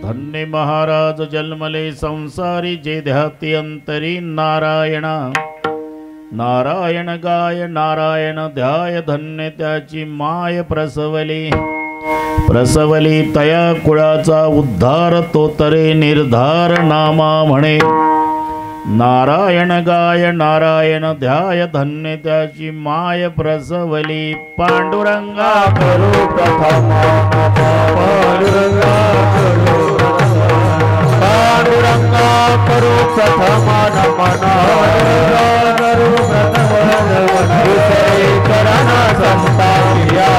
धन्य महाराज जन्मले संसारी जे ध्याती अंतरी नारायणा। नारायण गाय नारायण ध्याय धन्य त्याची माय प्रसवली। प्रसवली तया कुळाचा उद्धार तो तरे निर्धार नामा म्हणे। नारायण गाय नारायण ध्याय धन्य त्याची माय प्रसवली। पांडुरंगा करू प्रथम पांडुरंगा करू प्रथम नमन करू प्रथम करणा संतापिया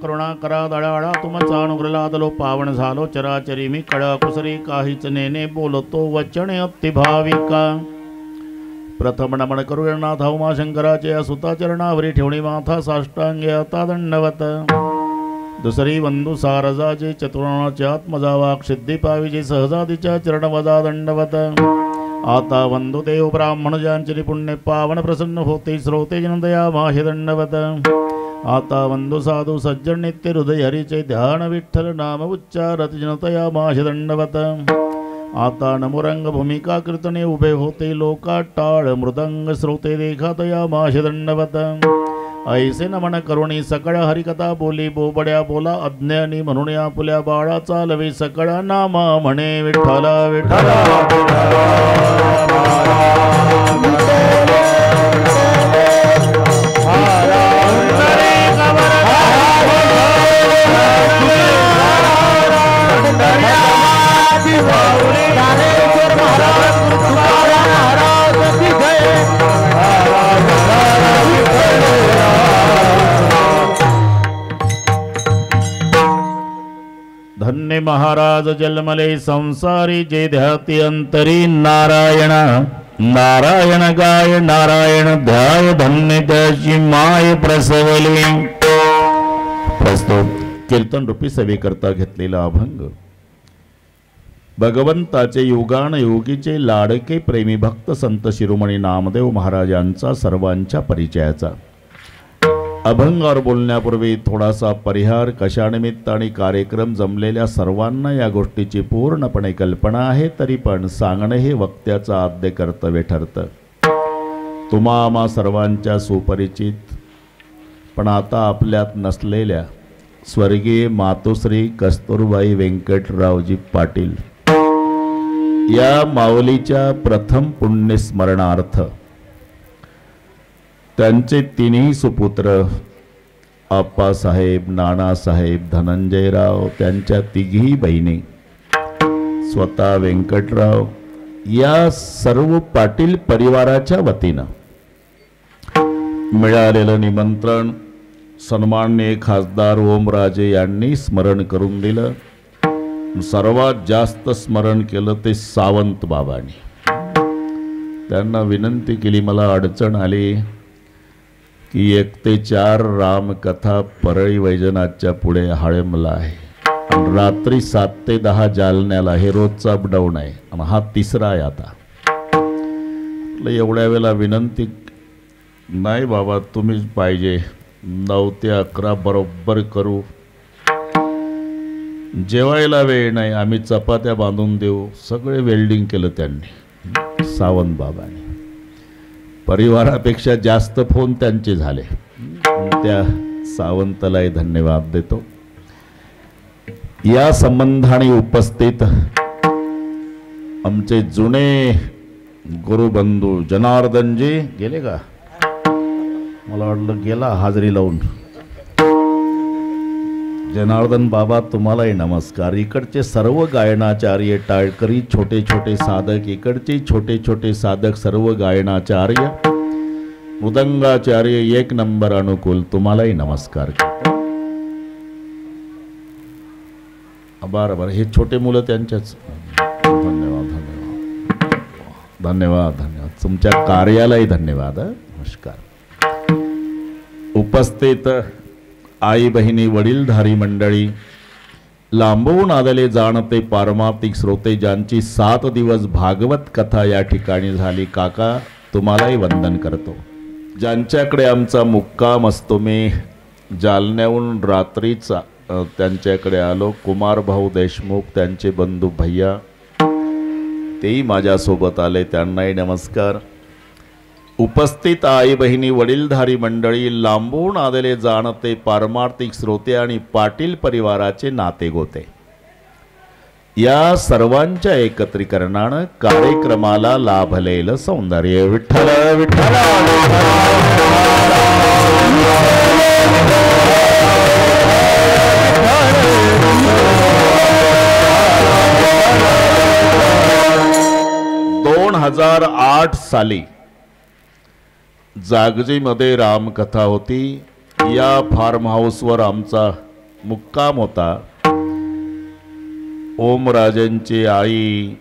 करुणा करा दळाळा तुमचा अनुग्रह लादलो पावन झालो चराचरी मी कळा कुसरी काहीच नेने बोलतो वचन अति भाविका। प्रथम नमन करुणानाथ उमा शंकराचे असुता चरणावरी ठेवणी माथा साष्टांगे आता दंडवत। दुसरी वंदू सारजाचे चतुर्णाचे आत्मजा वाक सिद्धी पाविजे सहजातीच्या चरण वजा दंडवत। आता वंदू देव ब्राह्मण ज्यांचे पुण्य पावन प्रसन्न होते श्रोते जनदया माहे दंडवत। आता वंदू साधू सज्जन नित्य हृदय हरीचे ध्यान विठ्ठल नाम उच्चारत जनतया माश दंडवत। आता नमुरंग भूमिका कीर्तने उभे होते लोका टाळ मृदंग श्रोते देखातया माश दंडवत। ऐसे नमन करुणी सकळ हरिकथा बोली बोबड्या बोला अज्ञानी म्हणून या पुल्या बाळा चालवे सकळ नामा म्हणे विठ्ठला विठ्ठला। धन्य महाराज जन्मले संसारी जे ध्याती अंतरी नारायणा। नारायण गाय नारायण ध्याय धन्य त्याची माय प्रसवली। प्रस्तुत कीर्तन रूपी सेवेकरता घेतलेला अभंग भगवंताचे युगान योगीचे लाडके प्रेमी भक्त संत शिरोमणी नामदेव महाराजांचा सर्वांच्या परिचयाचा। अभंगावर बोलण्यापूर्वी थोडासा परिहार कशानिमित्त आणि कार्यक्रम जमलेल्या सर्वांना या गोष्टीची पूर्णपणे कल्पना आहे, तरी पण सांगणे हे वक्त्याचं आद्य कर्तव्य ठरतं। तुम्हा आम्हा सर्वांच्या सुपरिचित पण आता आपल्यात नसलेल्या स्वर्गीय मातोश्री कस्तुरबाई व्यंकटरावजी पाटील या माऊलीच्या प्रथम पुण्यस्मरणार्थ त्यांचे तिन्ही सुपुत्र आप्पासाहेब, नानासाहेब, धनंजयराव, त्यांच्या तिघी बहिणी, स्वतः व्यंकटराव या सर्व पाटील परिवाराच्या वतीनं मिळालेलं निमंत्रण सन्माननीय खासदार ओमराजे यांनी स्मरण करून दिलं। सर्वात जास्त स्मरण केलं ते सावंत बाबांनी। त्यांना विनंती केली, मला अडचण आली की 1 ते 4 रामकथा परळी वैजनाथच्या पुढे हाळेमला आहे आणि रात्री 7 ते 10 जालन्याला, हे रोजचा अपडाऊन आहे आणि हा तिसरा आहे। आता एवढ्या वेळेला विनंती नाही बाबा तुम्हीच पाहिजे, 9 ते 11 बरोबर करू, जेवायला वेळ नाही, आम्ही चपात्या बांधून देऊ, सगळे वेल्डिंग केलं त्यांनी सावंत बाबांनी। परिवारापेक्षा जास्त फोन त्यांचे झाले, त्या सावंतलाही धन्यवाद देतो। या संबंधाने उपस्थित आमचे जुने गुरुबंधू जनार्दनजी गेले का? मला वाटलं गेला हाजरी लावून। जनार्दन बाबा तुम्हालाही नमस्कार। इकडचे सर्व गायनाचार्य टाळकरी, छोटे छोटे साधक, इकडचे छोटे छोटे साधक, सर्व गायनाचार्य, मृदंगाचार्य, 1 नंबर अनुकूल, तुम्हालाही नमस्कार। बरं हे छोटे मुलं त्यांच्याच, धन्यवाद धन्यवाद। धन्यवाद धन्यवाद. तुमच्या कार्यालाही धन्यवाद. नमस्कार. उपस्थित आई बहिणी वडीलधारी मंडळी, लांबून आलेले जाणते पारमार्थिक श्रोते, ज्यांची 7 दिवस भागवत कथा या ठिकाणी झाली, काका तुम्हालाही वंदन करतो. ज्यांच्याकडे आमचा मुक्काम असतो, मी जालन्याहून रात्रीचा त्यांच्याकडे आलो. कुमार भाऊ देशमुख, त्यांचे बंधू भैया, तेही माझ्यासोबत आले, त्यांनाही नमस्कार. उपस्थित आई बहिणी वडीलधारी मंडळी, लांबून आलेले जाणते पारमार्थिक श्रोते आणि पाटील परिवाराचे नाते गोते, या सर्वांच्या एकत्रीकरणानं कार्यक्रमाला लाभलेलं सौंदर्य. विठ्ठल विठ्ठल. 2008 साली जागजीमध्ये रामकथा होती. या फार्म हाऊसवर आमचा मुक्काम होता. ओमराजेंची आई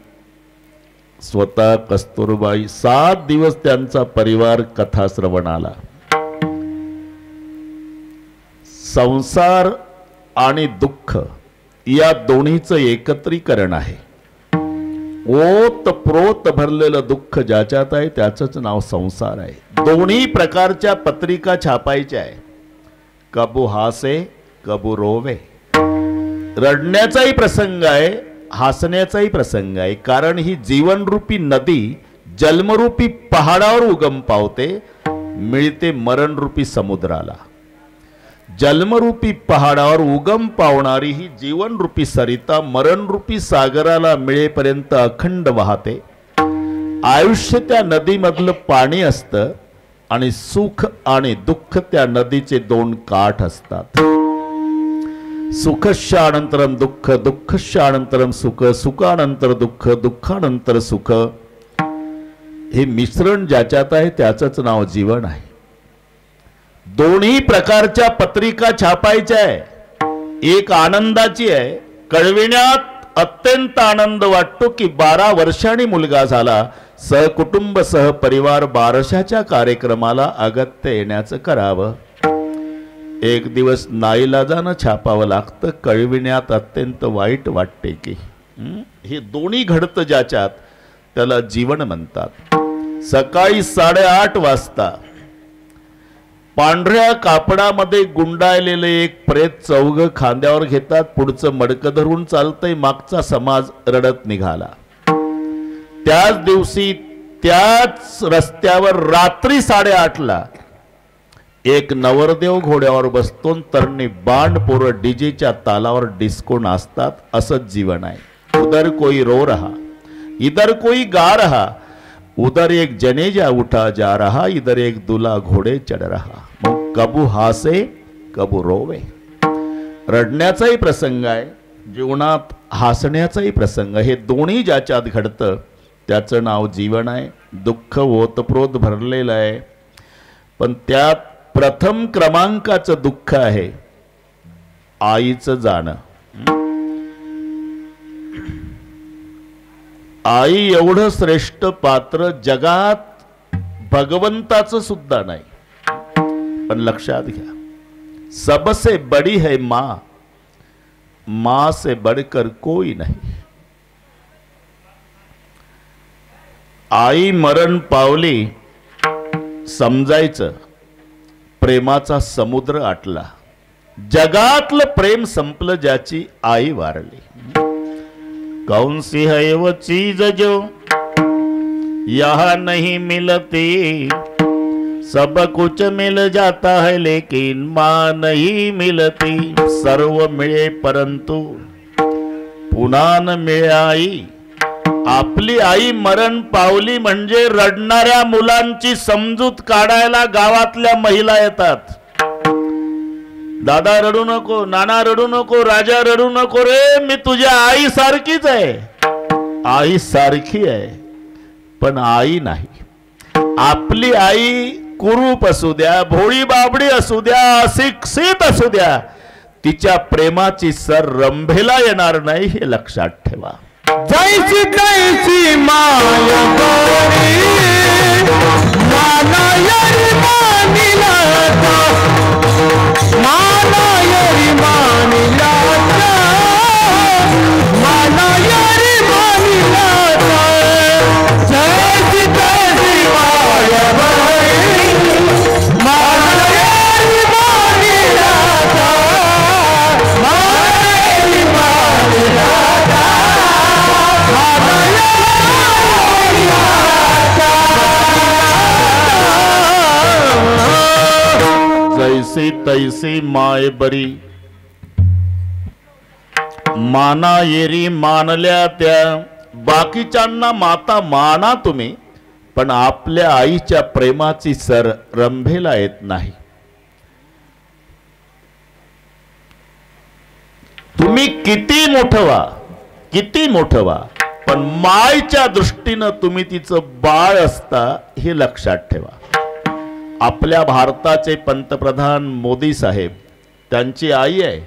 स्वतः कस्तुरबाई, 7 दिवस त्यांचा परिवार कथा श्रवणाला. संसार आणि दुःख या दोन्हीचं एकत्रीकरण आहे. ओत प्रोत भरलेलं दुःख ज्याच्यात आहे त्याचंच नाव संसार आहे. दोन्ही प्रकारच्या पत्रिका छापायच्या आहे. कबू हासे कबू रोवे. रडण्याचाही प्रसंग आहे, हसण्याचाही प्रसंग आहे. कारण ही जीवनरूपी नदी जन्मरूपी पहाडावर उगम पावते, मिळते मरणरूपी समुद्राला. जन्मरूपी पहाडावर उगम पावणारी ही जीवनरूपी सरिता मरणरूपी सागराला मिळेपर्यंत अखंड वाहते. आयुष्य त्या नदीमधलं पाणी असतं आणि सुख आणि दुःख त्या नदीचे 2 काठ असतात. सुखस्यानंतरम दुःख, दुःखस्यानंतरम सुख, सुखानंतर दुःख, दुःखानंतर सुख. हे मिश्रण ज्याच्यात आहे त्याचंच नाव जीवन आहे. दोन्ही प्रकारच्या पत्रिका छापायच्या आहे. एक आनंदाची आहे, कळविण्यात अत्यंत आनंद वाटतो की 12 वर्षांनी मुलगा झाला. सहकुटुंब सहपरिवार बारशाच्या कार्यक्रमाला अगत्य येण्याचं करावं. एक दिवस नाईलाजानं छापावं लागतं. कळविण्यात अत्यंत वाईट वाटते की हे दोन्ही घडतं ज्याच्यात त्याला जीवन म्हणतात. सकाळी 8:30 वाजता पांढऱ्या कापडामध्ये गुंडाळलेले एक प्रेत चौघ खांद्यावर घेतात. पुढचं मडकं धरून चालतंय. मागचा समाज रडत निघाला. त्याच दिवशी त्याच रस्त्यावर रात्री 8:30ला एक नवरदेव घोड्यावर बसतो, तरणी बांड पोरं डीजेच्या तालावर डिस्को नाचतात. असंच जीवन आहे. उधर कोई रो रहा, इधर कोई गा रहा, उधर एक जनेजा उठा जा रहा, इधर एक दूल्हा घोडे चढ़ रहा. मग कबू हासे कबू रोवे. रडण्याचाही प्रसंग आहे, जीवनात हसण्याचाही प्रसंग. हे दोन्ही ज्याच्यात घडतं त्याचं नाव जीवन आहे. दुःख ओतप्रोत भरलेलं आहे, पण त्यात प्रथम क्रमांकाचं दुःख आहे आईचं जाणं. आई एवढं श्रेष्ठ पात्र जगात भगवंताचं सुद्धा नाही. पण लक्षात घ्या, सबसे बड़ी है मां, मां से बढ़कर कोई नहीं. आई मरण पावली समजायचं प्रेमाचा समुद्र आटला. जगातलं प्रेम संपलं ज्याची आई वारली. कौन सी है वो चीज जो यहाँ नहीं मिलती, सब कुछ मिल जाता है लेकिन माँ नहीं मिलती. सर्व मिळे परंतु पुन्हा न मिळे आई. आपली आई मरण पावली म्हणजे रडणाऱ्या मुलांची समजूत काढायला गावातल्या महिला येतात. दादा रडू नको, नाना रडू नको, राजा रडू नको रे, मी तुझ्या आई सारखीच आहे. आई सारखी आहे पण आई नाही. आपली आई कुरूप असू द्या, भोळी बाबडी असू द्या, अशिक्षित असू द्या, तिच्या प्रेमाची सर रंभेला येणार नाही हे लक्षात ठेवा. जैसी तैसी माया गोरी माना यरी मानिला माना यरी मानिला माना यरी मानिला जैसी तैसी माया गोरी माना यरी मानिला माना यरी मानिला जैसी तैसी माय बरी माना येरी मानल्या त्या बाकीच्यांना माता माना तुम्ही पण आपल्या आईच्या प्रेमाची सर रंभेला येत नाही. तुम्ही किती मोठं व्हा किती मोठं व्हा पण मायच्या दृष्टीनं तुम्ही तिचं बाळ असता हे लक्षात ठेवा. आपल्या भारताचे पंतप्रधान मोदी साहेब त्यांची आई आहे.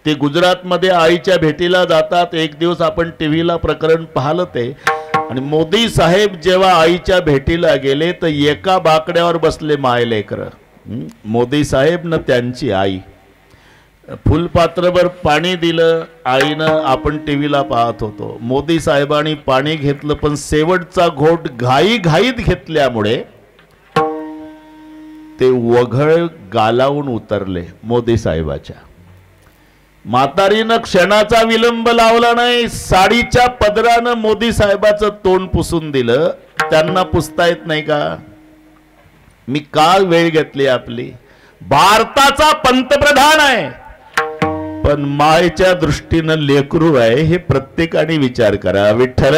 ते गुजरातमध्ये आईच्या भेटीला जातात. एक दिवस आपण टीव्हीला प्रकरण पाहिलं ते. आणि मोदी साहेब जेव्हा आईच्या भेटीला गेले तर एका बाकड्यावर बसले मायलेकर. मोदी साहेब न त्यांची आई. फुलपात्रभर पाणी दिलं आईनं. आपण टीव्हीला पाहत होतो. मोदी साहेबांनी पाणी घेतलं पण शेवटचा घोट घाईघाईत घेतल्यामुळे ते वघळ गालावून उतरले मोदी साहेबाच्या. म्हातारीनं क्षणाचा विलंब लावला नाही. साडीच्या पदरानं मोदी साहेबाचं तोंड पुसून दिलं. त्यांना पुसता येत नाही का? मी का वेळ घेतली आपली? भारताचा पंतप्रधान आहे पण मायच्या दृष्टीनं लेकरू आहे हे प्रत्येकाने विचार करा. विठ्ठल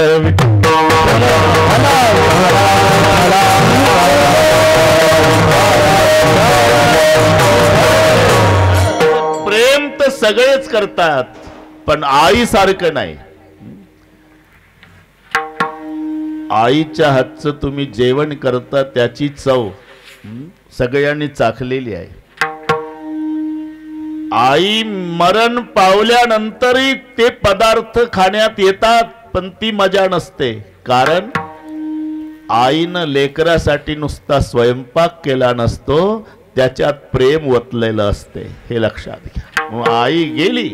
प्रेम तर सगळेच करतात पण आई सारखं नाही. आईच्या हातचं तुम्ही जेवण करता त्याची चव सगळ्यांनी चाखलेली आहे. आई मरण पावल्यानंतरही ते पदार्थ खाण्यात येतात पण ती मजा नसते. कारण आईनं लेकरासाठी नुसता स्वयंपाक केला नसतो त्याच्यात प्रेम ओतलेलं असते हे लक्षात घ्या. मग आई गेली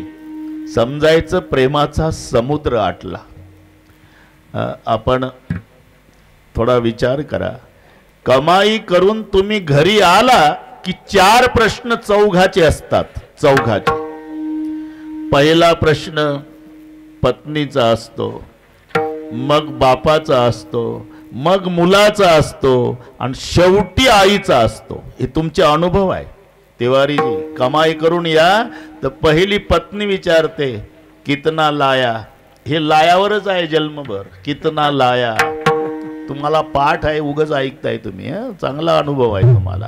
समजायचं प्रेमाचा समुद्र आटला. आपण थोडा विचार करा. कमाई करून तुम्ही घरी आला की 4 प्रश्न चौघाचे असतात. चौघाचे. पहिला प्रश्न पत्नीचा असतो, मग बापाचा असतो, मग मुलाचा असतो आणि शेवटी आईचा असतो. हे तुमचे अनुभव आहे. तिवारीजी कमाई करून या तर पहिली पत्नी विचारते कितना लाया. हे लायावरच आहे जन्मभर. कितना लाया. तुम्हाला पाठ आहे उगच ऐकताय तुम्ही. चांगला अनुभव आहे तुम्हाला.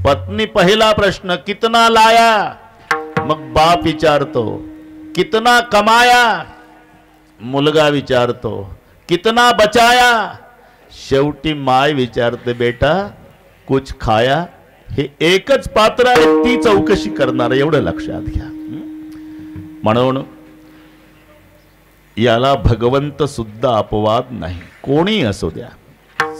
पत्नी पहिला प्रश्न कितना लाया. मग बाप विचारतो कितना कमाया. मुलगा विचारतो कितना बचाया. शेवटी माय विचारते बेटा कुछ खाया. हे एकच पात्र आहे ती चौकशी करणार. एवढं लक्षात घ्या. म्हणून याला भगवंत सुद्धा अपवाद नाही. कोणी असू द्या.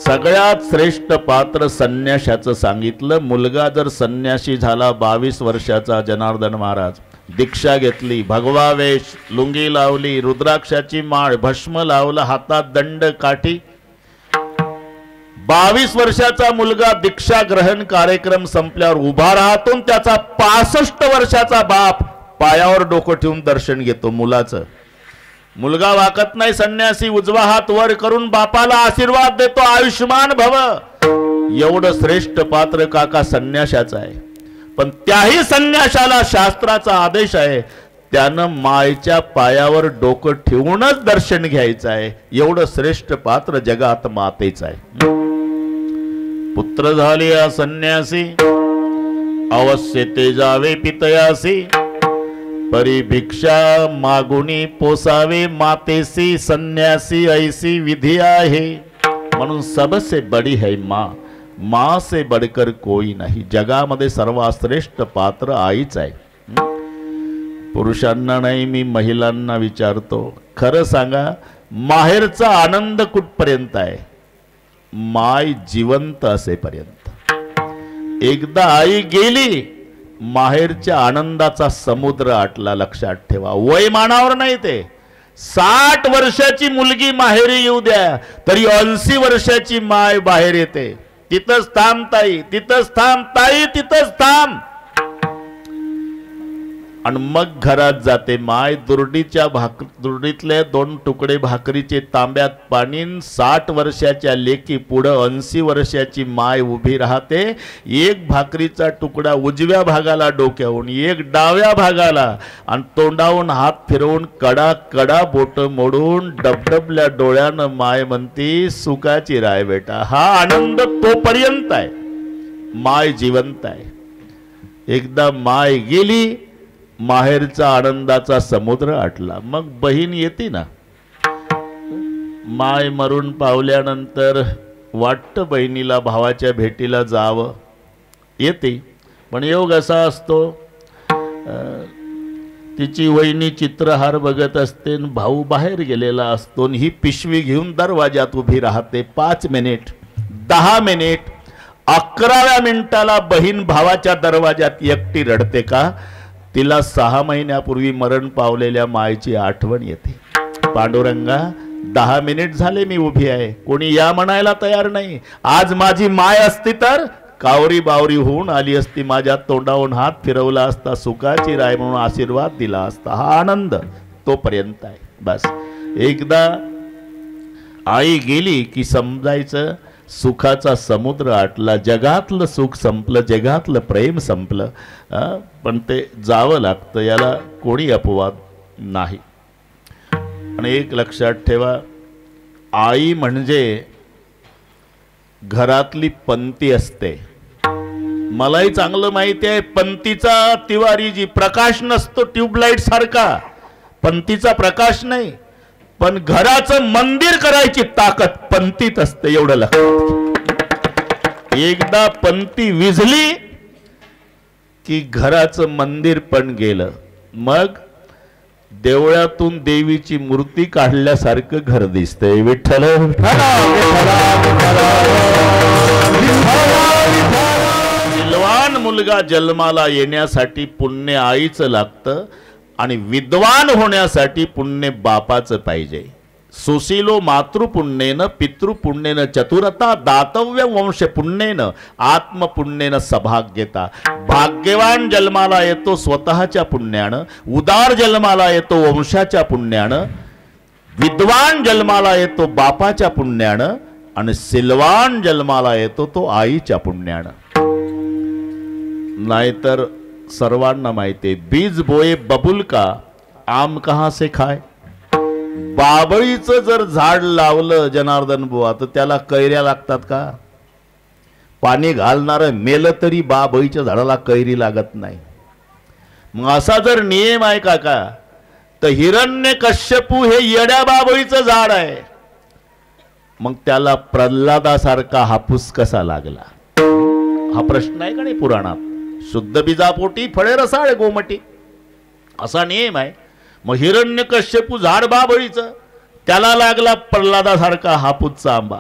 सगळ्यात श्रेष्ठ पात्र संन्याशाचं सांगितलं. मुलगा जर संन्याशी झाला 22 वर्षाचा जनार्दन महाराज. दीक्षा घेतली, भगवा वेश, लुंगी लावली, रुद्राक्षाची माळ, भस्म लावलं, हातात दंड काठी. 22 वर्षाचा मुलगा दीक्षा ग्रहण कार्यक्रम संपल्यावर उभा राहतो. त्याचा 65 वर्षाचा बाप पायावर डोकं ठेवून दर्शन घेतो मुलाचं. मुलगा वाकत नाही. संन्यासी उजवा हात वर करून बापाला आशीर्वाद देतो आयुष्मान भव. एवढं श्रेष्ठ पात्र काका संन्याशाचं आहे. पण त्याही संन्याशाला शास्त्राचा आदेश आहे त्यानं मायच्या पायावर डोकं ठेवूनच दर्शन घ्यायचं आहे. एवढं श्रेष्ठ पात्र जगात मातेचं आहे. पुत्र झाले या संन्यासी अवश्य ते जावे पितयासी. परी भिक्षा मागुनी पोसावे मातेसी. संन्यासी ऐसी विधी आहे. म्हणून सबसे बड़ी है माँ. माँ से बढ़कर कोई नाही. जगामध्ये सर्वात श्रेष्ठ पात्र आईच आहे. पुरुषांना नाही मी महिलांना विचारतो खरं सांगा माहेरचा आनंद कुठपर्यंत आहे? माय जिवंत असेपर्यंत. एकदा आई गेली, माहेरच्या आनंदाचा समुद्र आटला. लक्षात ठेवा, वय मानावर नाही. ते 60 वर्षाची मुलगी माहेरी येऊ द्या तरी 80 वर्षाची माय बाहेर येते. तिथंच थांब ताई, तिथंच थांब ताई, तिथंच थांब. आणि मग घरात जाते माय. दुर्डीतले 2 तुकडे भाकरीचे तांब्यात पाणी. 60 वर्षाच्या लेकी पुढं 80 वर्षाची माय उभी राहते. एक भाकरीचा तुकडा उजव्या भागाला डोक्यावून, एक डाव्या भागाला, आणि तोंडावून हात फिरवून कडा कडा बोट मोडून डबडबल्या डोळ्यानं माय म्हणती, सुखाची राय बेटा. हा आनंद तोपर्यंत आहे. माय जिवंत आहे. एकदा माय गेली, माहेरचा आनंदाचा समुद्र आटला. मग बहीण येते ना. माय मरून पावल्यानंतर वाटतं बहिणीला भावाच्या भेटीला जावं. येते, पण योग असा असतो, तिची वहिनी चित्रहार बघत असते, भाऊ बाहेर गेलेला असतो. ही पिशवी घेऊन दरवाजात उभी राहते. 5 मिनिट, 10 मिनिट, 11व्या मिनिटाला बहीण भावाच्या दरवाजात एकटी रडते. का? तिला 6 महिन्यापूर्वी मरण पावलेल्या मायची आठवण येते. पांडुरंगा, 10 मिनिट झाले मी उभी आहे, कोणी या म्हणायला तयार नाही. आज माझी माय असती तर कावरी बावरी होऊन आली असती, माझ्या तोंडावरून हात फिरवला असता, सुखाची राय म्हणून आशीर्वाद दिला असता. हा आनंद तोपर्यंत आहे. बस एकदा आई गेली की समजायचं सुखाचा समुद्र आटला. जगातलं सुख संपलं, जगातलं प्रेम संपलं. पण ते जावं लागतं, याला कोणी अपवाद नाही. आणि एक लक्षात ठेवा, आई म्हणजे घरातली पंती असते. मलाही चांगलं माहिती आहे, पंतीचा तिवारी जी प्रकाश नसतो ट्यूबलाईट सारखा, पंतीचा प्रकाश नाही, पण घराचं मंदिर करायची ताकद पंतीत असते. एवढं लक्षात. एकदा पंती विझली की घराचं मंदिर पण गेलं. मग देवळातून देवीची मूर्ती काढल्यासारखं घर दिसतंय. विठ्ठल विद्वान मुलगा जन्माला येण्यासाठी पुण्य आईचं लागतं, आणि विद्वान होण्यासाठी पुण्य बापाचं पाहिजे. सुशीलो मातृपुण्येन पितृपुण्येन चतुरता दातव्य वंश पुण्येन आत्मपुण्येन सभाग्यता. भाग्यवान जन्माला येतो स्वतःच्या पुण्यानं, उदार जन्माला येतो वंशाच्या पुण्यानं, विद्वान जन्माला येतो बापाच्या पुण्यानं, आणि सिलवान जन्माला येतो तो आईच्या पुण्यानं. नाहीतर सर्वांना माहिती आहे, बीज बोए बबुल का आम कहां से खाय. बाबळीचं जर झाड लावलं जनार्दन बुवा तर त्याला कैऱ्या लागतात का? पाणी घालणारं मेलं तरी बाबळीच्या झाडाला कैरी लागत नाही. मग असा जर नियम आहे काका, तर हिरण्यकश्यपू हे येड्या बाबळीचं झाड आहे, मग त्याला प्रल्हादासारखा हापूस कसा लागला? हा प्रश्न आहे का नाही पुराणात. शुद्ध बीजापोटी फळे रसाळ गोमटी, असा नियम आहे. मग हिरण्यकश्यपू झाड बाबळीचं, त्याला लागला प्रल्हादासारखा हापूसचा आंबा.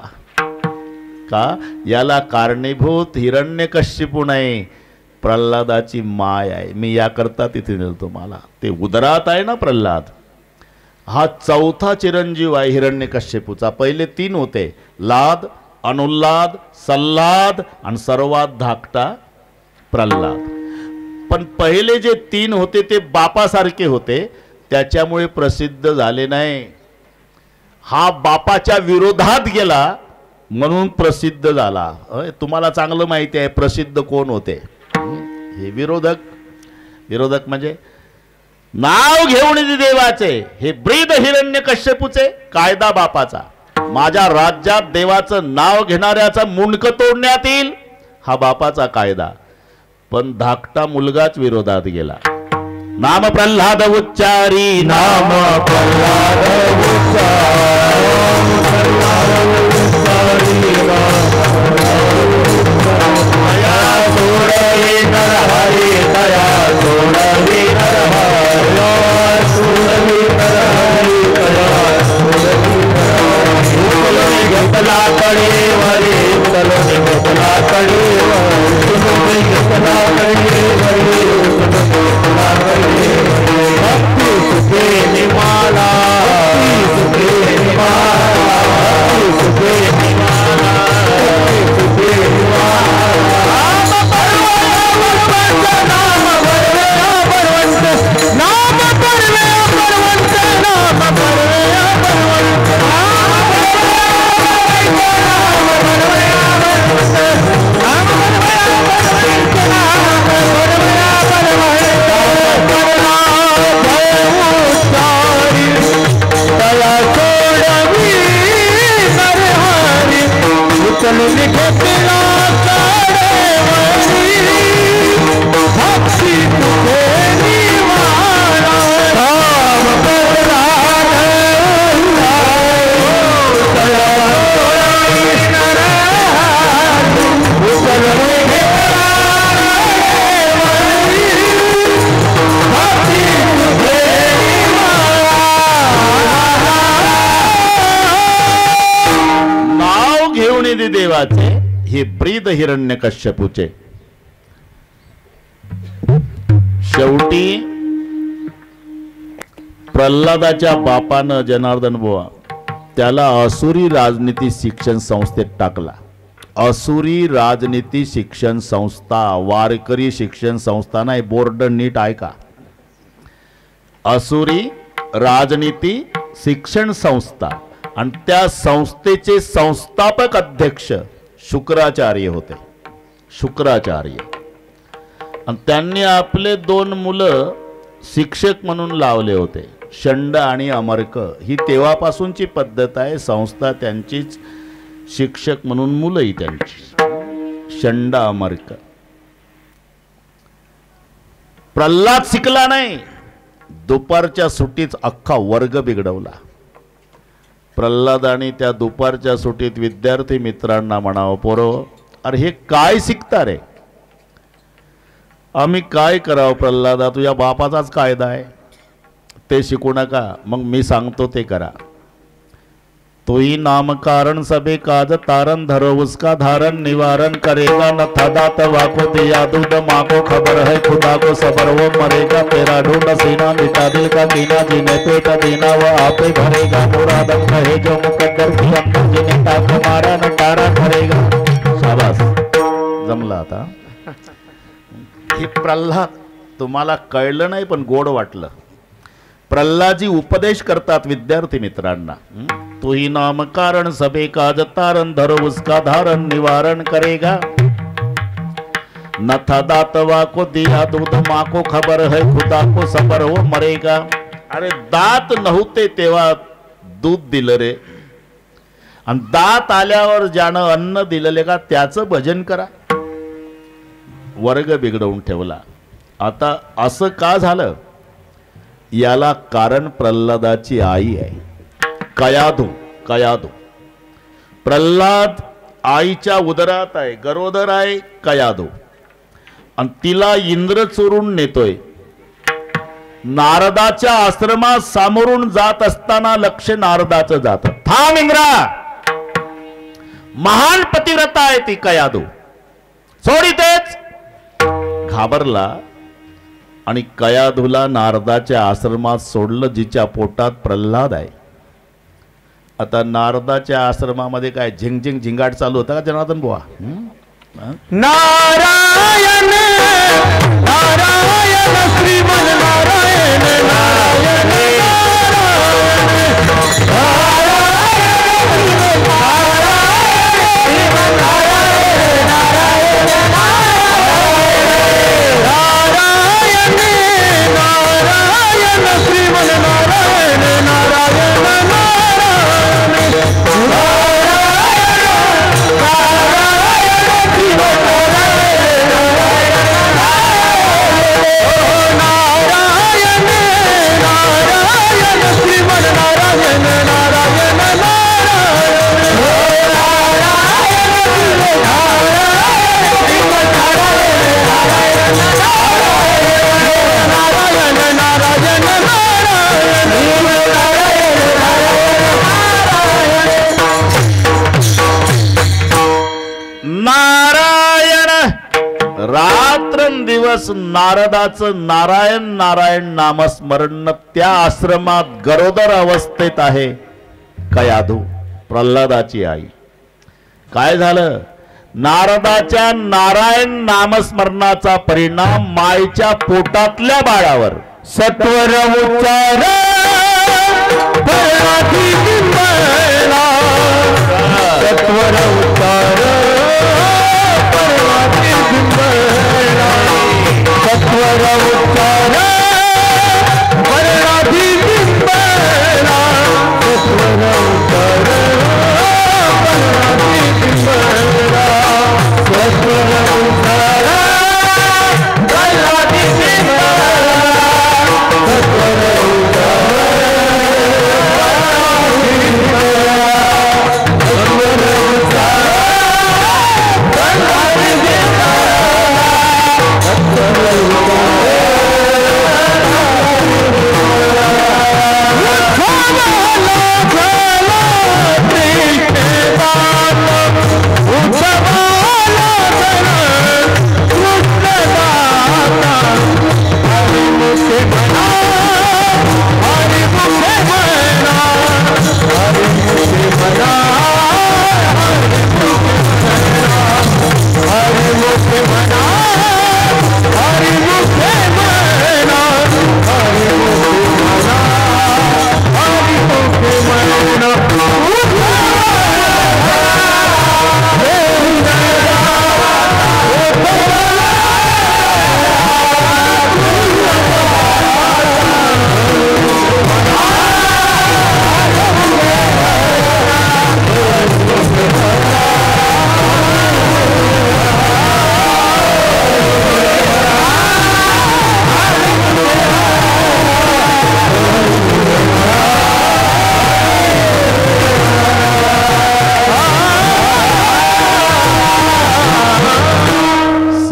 का? याला कारणीभूत हिरण्यकश्यपू नाही, प्रल्हादाची माय आहे. मी याकरता तिथे नेल तुम्हाला. ते उदरात आहे ना प्रल्हाद, हा 4था चिरंजीव आहे हिरण्यकश्यपूचा. पहिले 3 होते, लाद, अनुल्लाद, सल्लाद, आणि सर्वात धाकटा प्रल्हाद. पण पहिले जे 3 होते ते बापासारखे होते, त्याच्यामुळे प्रसिद्ध झाले नाही. हा बापाच्या विरोधात गेला म्हणून प्रसिद्ध झाला. तुम्हाला चांगलं माहिती आहे प्रसिद्ध कोण होते. हे विरोधक. विरोधक म्हणजे नाव घेऊन देवाचे. हे ब्रीद हिरण्यकश्यपूचे, कायदा बापाचा. माझ्या राज्यात देवाचं नाव घेणाऱ्याचा मुंडक तोडण्यात येईल, हा बापाचा कायदा. पण धाकटा मुलगाच विरोधात गेला. नाम प्रल्हाद उच्चारी, नाम प्रल्हाद उच्चारी. घेतला कळवळी भक्ती तुझे निवारा राम प्रल्हाद नाव घेऊन येते देवाचे हे ब्रीद हिरण्यकश्यपूचे. शेवटी प्रल्हादाच्या बापानं जनार्दन बुवा त्याला असुरी राजनीती शिक्षण संस्थेत टाकला. असुरी राजनीती शिक्षण संस्था, वारकरी शिक्षण संस्था नाही, बोर्ड नीट ऐका. असुरी राजनीती शिक्षण संस्था आणि त्या संस्थेचे संस्थापक अध्यक्ष शुक्राचार्य होते. शुक्राचार्य आणि त्यांनी आपले 2 मुलं शिक्षक म्हणून लावले होते, षंड आणि अमर्क. ही तेव्हापासूनची पद्धत आहे. संस्था त्यांचीच, शिक्षक म्हणून मुलंही त्यांची, षंड अमर्क. प्रल्हाद शिकला नाही. दुपारच्या सुट्टीत अख्खा वर्ग बिघडवला. प्रल्हादाने त्या दुपारच्या सुट्टीत विद्यार्थी मित्रांना म्हणावं, पोरं अरे हे काय शिकता रे? आम्ही काय करावं प्रल्हादा, तुझ्या बापाचाच कायदा आहे, ते शिकू नका, मग मी सांगतो ते करा. तोही नामकारण सबे काज तारण धरो उसका धारण निवारण करेगा न थदात वाको दिया दूध माको खबर है खुदा को सबर वो मरेगा तेरा ढूंढ सीना मिटा दिल का कीना जिन्हें पेट देना वो आपे भरेगा मुरादम कहे जो मुकद्दर की अंदर जिन्हें ताक मारा न तारा करेगा. शाबास, जमला आता. हे प्रल्हाद तुम्हाला कळलं नाही पण गोड वाटलं. प्रल्हादजी उपदेश करतात विद्यार्थी मित्रांना. तू ही नाम कारण सबे काज तारण धरो उसका धारण निवारण करेगा न था दातवा को दिया दूध माँ को खबर है खुदा को सबर हो मरेगा. अरे दात नव्हते तेव्हा दूध दिलं रे, आणि दात आल्यावर ज्यानं अन्न दिलेले का त्याचं भजन करा. वर्ग बिघडवून ठेवला. आता असं का झालं याला कारण प्रल्हादाची आई आहे, कयाधू. कयाधू प्रल्हाद आईच्या उदरात आहे, गरोदर आहे कयाधू, आणि तिला इंद्र चोरून नेतोय. नारदाच्या आश्रमात सामोरून जात असताना लक्ष नारदाचं जात. थांब इंद्रा, महान पतिव्रता आहे ती कयाधू, सोडीतेच. घाबरला आणि कयाधूला नारदाच्या आश्रमात सोडलं, जिच्या पोटात प्रल्हाद आहे. आता नारदाच्या आश्रमामध्ये काय झिंगझिंग झिंगाट चालू होता का जनार्दन बुवा? नारायण नारायण श्रीमन नारायण नारायण रात्रंदिवस नारदाचं नारायण नारायण नामस्मरण त्या आश्रमात गरोदर अवस्थेत आहे कयाधू, प्रल्हादाची आई. काय झालं? नारदाच्या नारायण नामस्मरणाचा परिणाम मायच्या पोटातल्या बाळावर सत्वर उच्चार सत्वर उच्चार सत्वर उच्चार वर्णाधी बिंबला सत्वर उच्चार वर्णाधी बिंबला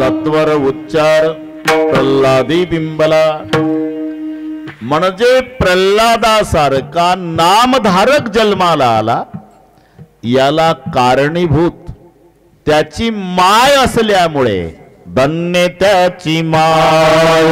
सत्वर उच्चार प्रल्हादी बिंबला. म्हणजे प्रल्हादासारखा नामधारक जन्माला आला, याला कारणीभूत त्याची माय असल्यामुळे धन्य त्याची माय.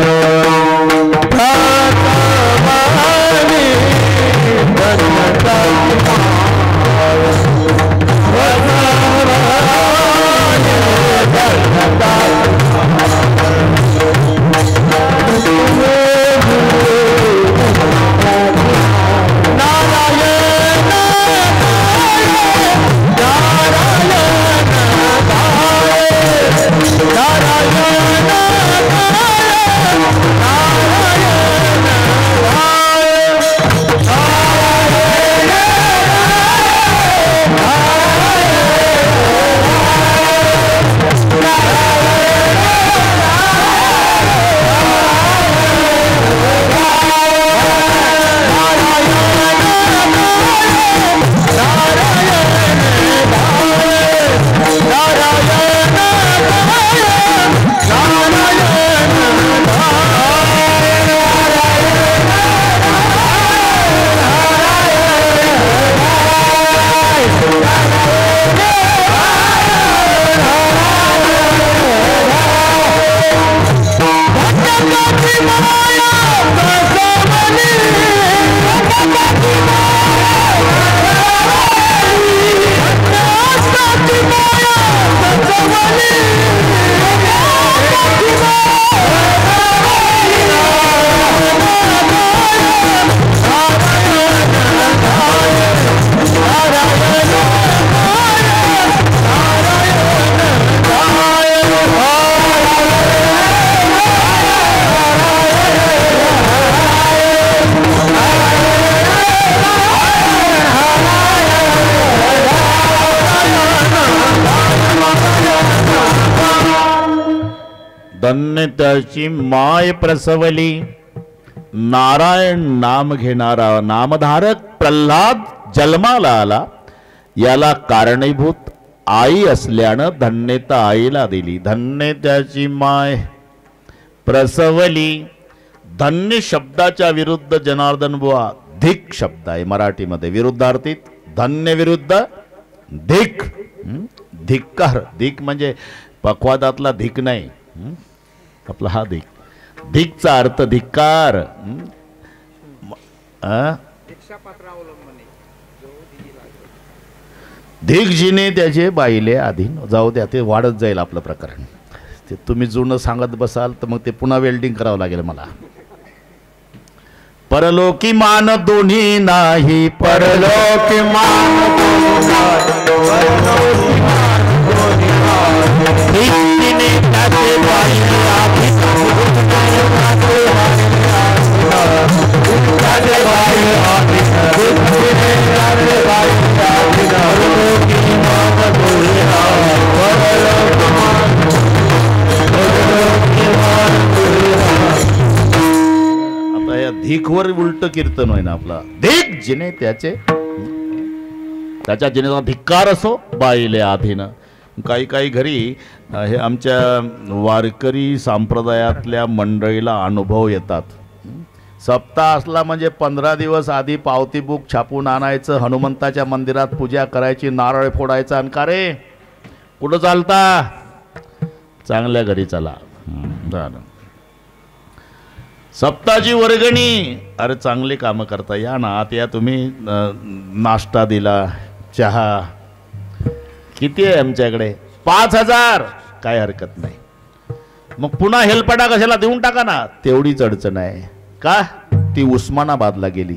धन्य त्याची माय प्रसवली. नारायण नाम घेणारा नामधारक प्रल्हाद जन्माला आला, याला कारणीभूत आई असल्यानं धन्यता आईला दिली. धन्य त्याची माय प्रसवली. धन्य शब्दाच्या विरुद्ध जनार्दन बुवा धिक शब्द आहे मराठीमध्ये विरुद्धार्थी. धन्य विरुद्ध धिक. धिक्कार. धिक म्हणजे पक्वादातला धिक नाही, आपला हा धिक. धिकचा अर्थ धिक्कार. धिक जिने त्याचे बाईले अधीन. जाऊ द्या, ते वाढत जाईल आपलं प्रकरण. ते तुम्ही जुनं सांगत बसाल तर मग ते पुन्हा वेल्डिंग करावं लागेल मला. परलोकी मान दोन्ही नाही, परलोकी मान आता या धिकवर उलट कीर्तन होय ना आपला. धिक जिने त्याचे, त्याच्या जिनेचा धिक्कार असो बाईले आधीन. काही काही घरी हे आमच्या वारकरी संप्रदायातल्या मंडळीला अनुभव येतात. सप्ताह असला म्हणजे 15 दिवस आधी पावती बुक छापून आणायचं, हनुमंताच्या मंदिरात पूजा करायची, नारळ फोडायचा. आणि का रे कुठं चालता? चांगल्या घरी चला. झालं. सप्ताहाची वर्गणी. अरे चांगली कामं करता, या ना आत या. तुम्ही नाश्ता दिला, चहा. किती आहे आमच्याकडे? 5000. काय हरकत नाही. मग पुन्हा हेलपाटा कशाला देऊन टाका ना. तेवढीच अडचण आहे का? ती उस्मानाबादला गेली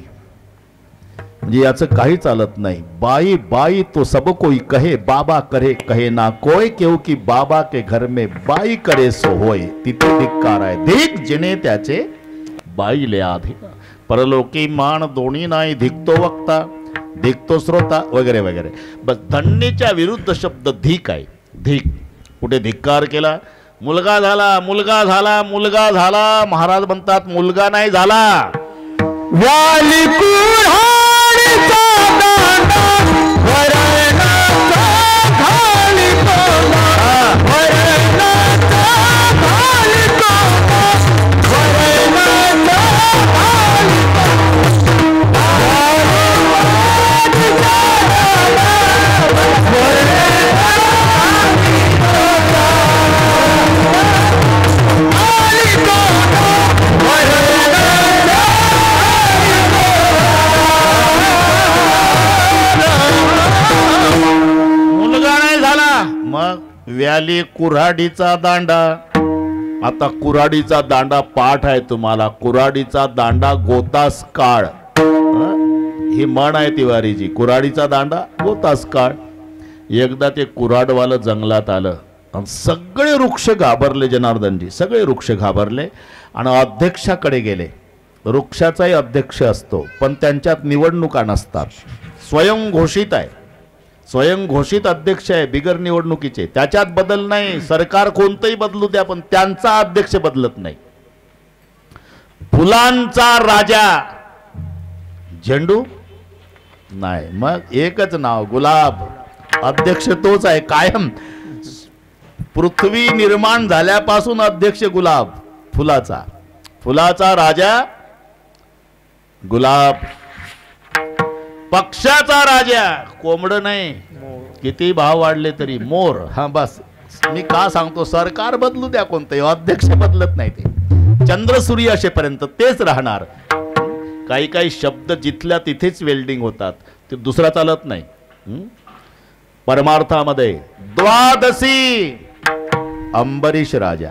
म्हणजे याचं काही चालत नाही. बाई बाई तो सब कोई कहे, बाबा करे कहे ना कोय, क्योंकि बाबा के घर में बाई करे सो होय. तिथे धिक्कार आहे. धिक जिने त्याचे बाईले आधी. परलोकी मान दोन्ही नाही, धिकतो वक्ता, धिकतो श्रोता वगैरे वगैरे. बस धन्यच्या विरुद्ध शब्द धिक आहे. धिक. कुठे धिक्कार केला? मुलगा झाला, मुलगा झाला, मुलगा झाला. महाराज म्हणतात मुलगा नाही झाला. व्याली कुऱ्हाडीचा दांडा, वरणाचा खाली तोंडा, वरणाचा व्याली कुऱ्हाडीचा दांडा. आता कुऱ्हाडीचा दांडा पाठ आहे तुम्हाला. कुऱ्हाडीचा दांडा गोतास काळ, ही म्हण आहे तिवारीची. कुऱ्हाडीचा दांडा गोतास काळ. एकदा ते कुऱ्हाडवालं जंगलात आलं आणि सगळे वृक्ष घाबरले जनार्दनजी, सगळे वृक्ष घाबरले आणि अध्यक्षाकडे गेले. वृक्षाचाही अध्यक्ष असतो पण त्यांच्यात निवडणुका नसतात. स्वयंघोषित आहे, स्वयंघोषित अध्यक्ष आहे बिगर निवडणुकीचे. त्याच्यात बदल नाही. सरकार कोणतंही बदलू द्या पण त्यांचा अध्यक्ष बदलत नाही. फुलांचा राजा झेंडू नाही, मग एकच नाव गुलाब. अध्यक्ष तोच आहे कायम. पृथ्वी निर्माण झाल्यापासून अध्यक्ष गुलाब, फुलाचा. फुलाचा राजा गुलाब. पक्षाचा राजा कोंबड नाही, किती भाव वाढले तरी मोर. हा बस मी का सांगतो, सरकार बदलू द्या कोणतंही, अध्यक्ष बदलत नाही. ते चंद्र सूर्य असेपर्यंत तेच राहणार. काही काही शब्द जिथल्या तिथेच वेल्डिंग होतात, ते दुसरा चालत नाही. परमार्थामध्ये द्वादशी अंबरीश राजा,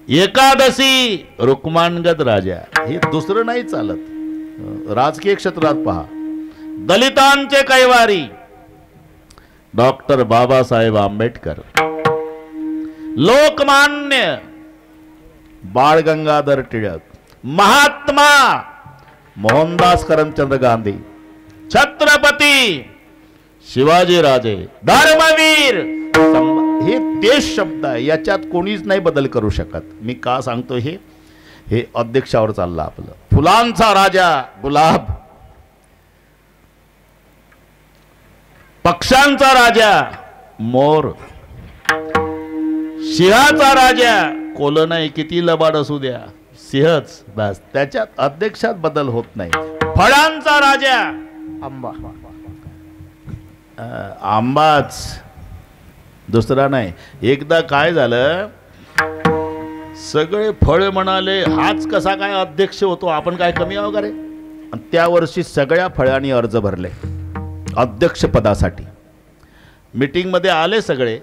एकादशी रुक्मांगद राजा, हे दुसरं नाही चालत. राजकीय क्षेत्रात पहा, दलितांचे कैवारी डॉक्टर बाबासाहेब आंबेडकर, लोकमान्य बाळ गंगाधर टिळक, महात्मा मोहनदास करमचंद गांधी, छत्रपती शिवाजी राजे, धर्मवीर. हे तेच शब्द आहे, याच्यात कोणीच नाही बदल करू शकत. मी का सांगतो हे अध्यक्षावर चाललं आपलं. फुलांचा राजा गुलाब, पक्षांचा राजा मोर, सिंहाचा राजा कोल नाही, किती लबाड असू द्या सिंहच बस. त्याच्यात अध्यक्षात बदल होत नाही. फळांचा राजा आंबा, आंबाच दुसरा नाही. एकदा काय झालं, सगळे फळ म्हणाले हाच कसा काय अध्यक्ष होतो, आपण काय कमी आहोत का रे. त्या वर्षी सगळ्या फळांनी अर्ज भरले अध्यक्ष पदासाठी. मीटिंग मध्ये आले सगळे,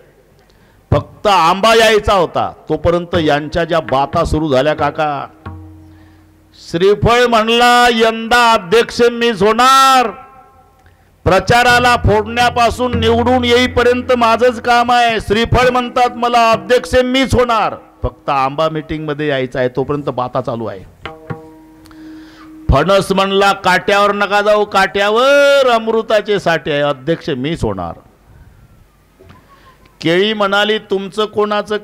फक्त आंबा यायचा होता. तोपर्यंत यांच्या ज्या बाता सुरू झाल्या, काका श्रीफळ म्हणला यंदा अध्यक्ष मीच होणार. प्रचाराला फोडण्यापासून निवडून येईपर्यंत माझंच काम आहे. श्रीफळ म्हणतात मला अध्यक्ष मीच होणार. फक्त आंबा मीटिंग मध्ये यायचा आहे, तोपर्यंत बाता चालू आहे. फणस म्हणला काट्यावर नका जाऊ, काट्यावर अमृताचे साठे आहे, अध्यक्ष मीच होणार. केळी म्हणाली तुमचं कोणाचं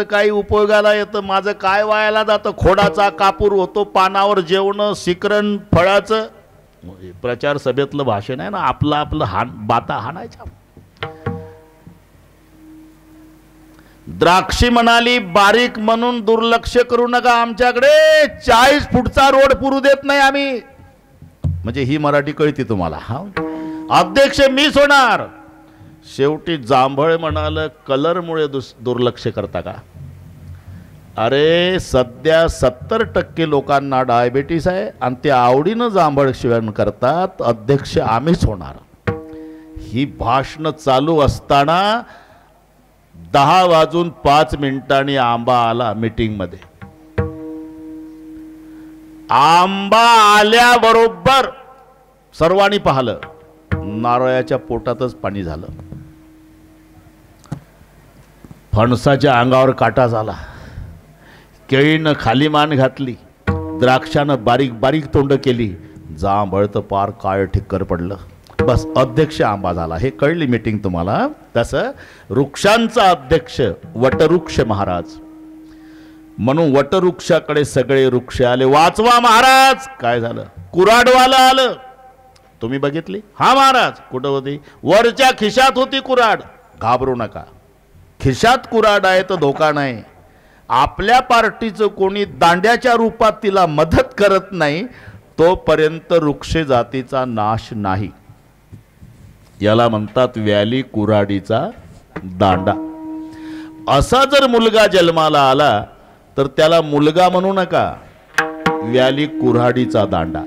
काही उपयोगाला येतं, माझं काय वायाला जातं. खोडाचा कापूर होतो, पानावर जेवण, शिकरण फळाचं. प्रचार सभेतलं भाषण आहे ना, आपलं बाता हाणायच्या. द्राक्षी म्हणाली बारीक म्हणून दुर्लक्ष करू नका, आमच्याकडे 40 फूटचा रोड पुरू देत नाही आम्ही. म्हणजे ही मराठी कळती तुम्हाला. हा अध्यक्ष मीच होणार. शेवटी जांभळ म्हणाल कलरमुळे दुर्लक्ष करता का. अरे सध्या 70% लोकांना डायबिटीस आहे आणि ते आवडीनं जांभळ सेवन करतात. अध्यक्ष आम्हीच होणार. ही भाषण चालू असताना 10:05 आंबा आला मीटिंग मध्ये. आंबा आल्याबरोबर सर्वांनी पाहिलं, नारळाच्या पोटातच पाणी झालं. फणसाच्या अंगावर काटा झाला. केळीनं खाली मान घातली, द्राक्षानं बारीक बारीक तोंड केली, जांभळ तर पार काळ ठिक्कर पडलं. बस अध्यक्ष आंबा झाला. हे कळली मीटिंग तुम्हाला. तसं वृक्षांचा अध्यक्ष वटवृक्ष महाराज. म्हणून वटवृक्षाकडे सगळे वृक्ष आले, वाचवा महाराज. काय झालं, कुऱ्हाडवाला आलं. तुम्ही बघितली. हा महाराज कुठं होती, वरच्या खिशात होती कुऱ्हाड. घाबरू नका, खिशात कुऱ्हाड आहे तर धोका नाही. आपल्या पार्टीचं कोणी दांड्याच्या रूपात तिला मदत करत नाही तोपर्यंत वृक्ष जातीचा नाश नाही. याला म्हणतात व्याली कुऱ्हाडीचा दांडा. असा जर मुलगा जन्माला आला तर त्याला मुलगा म्हणू नका, व्याली कुऱ्हाडीचा दांडा.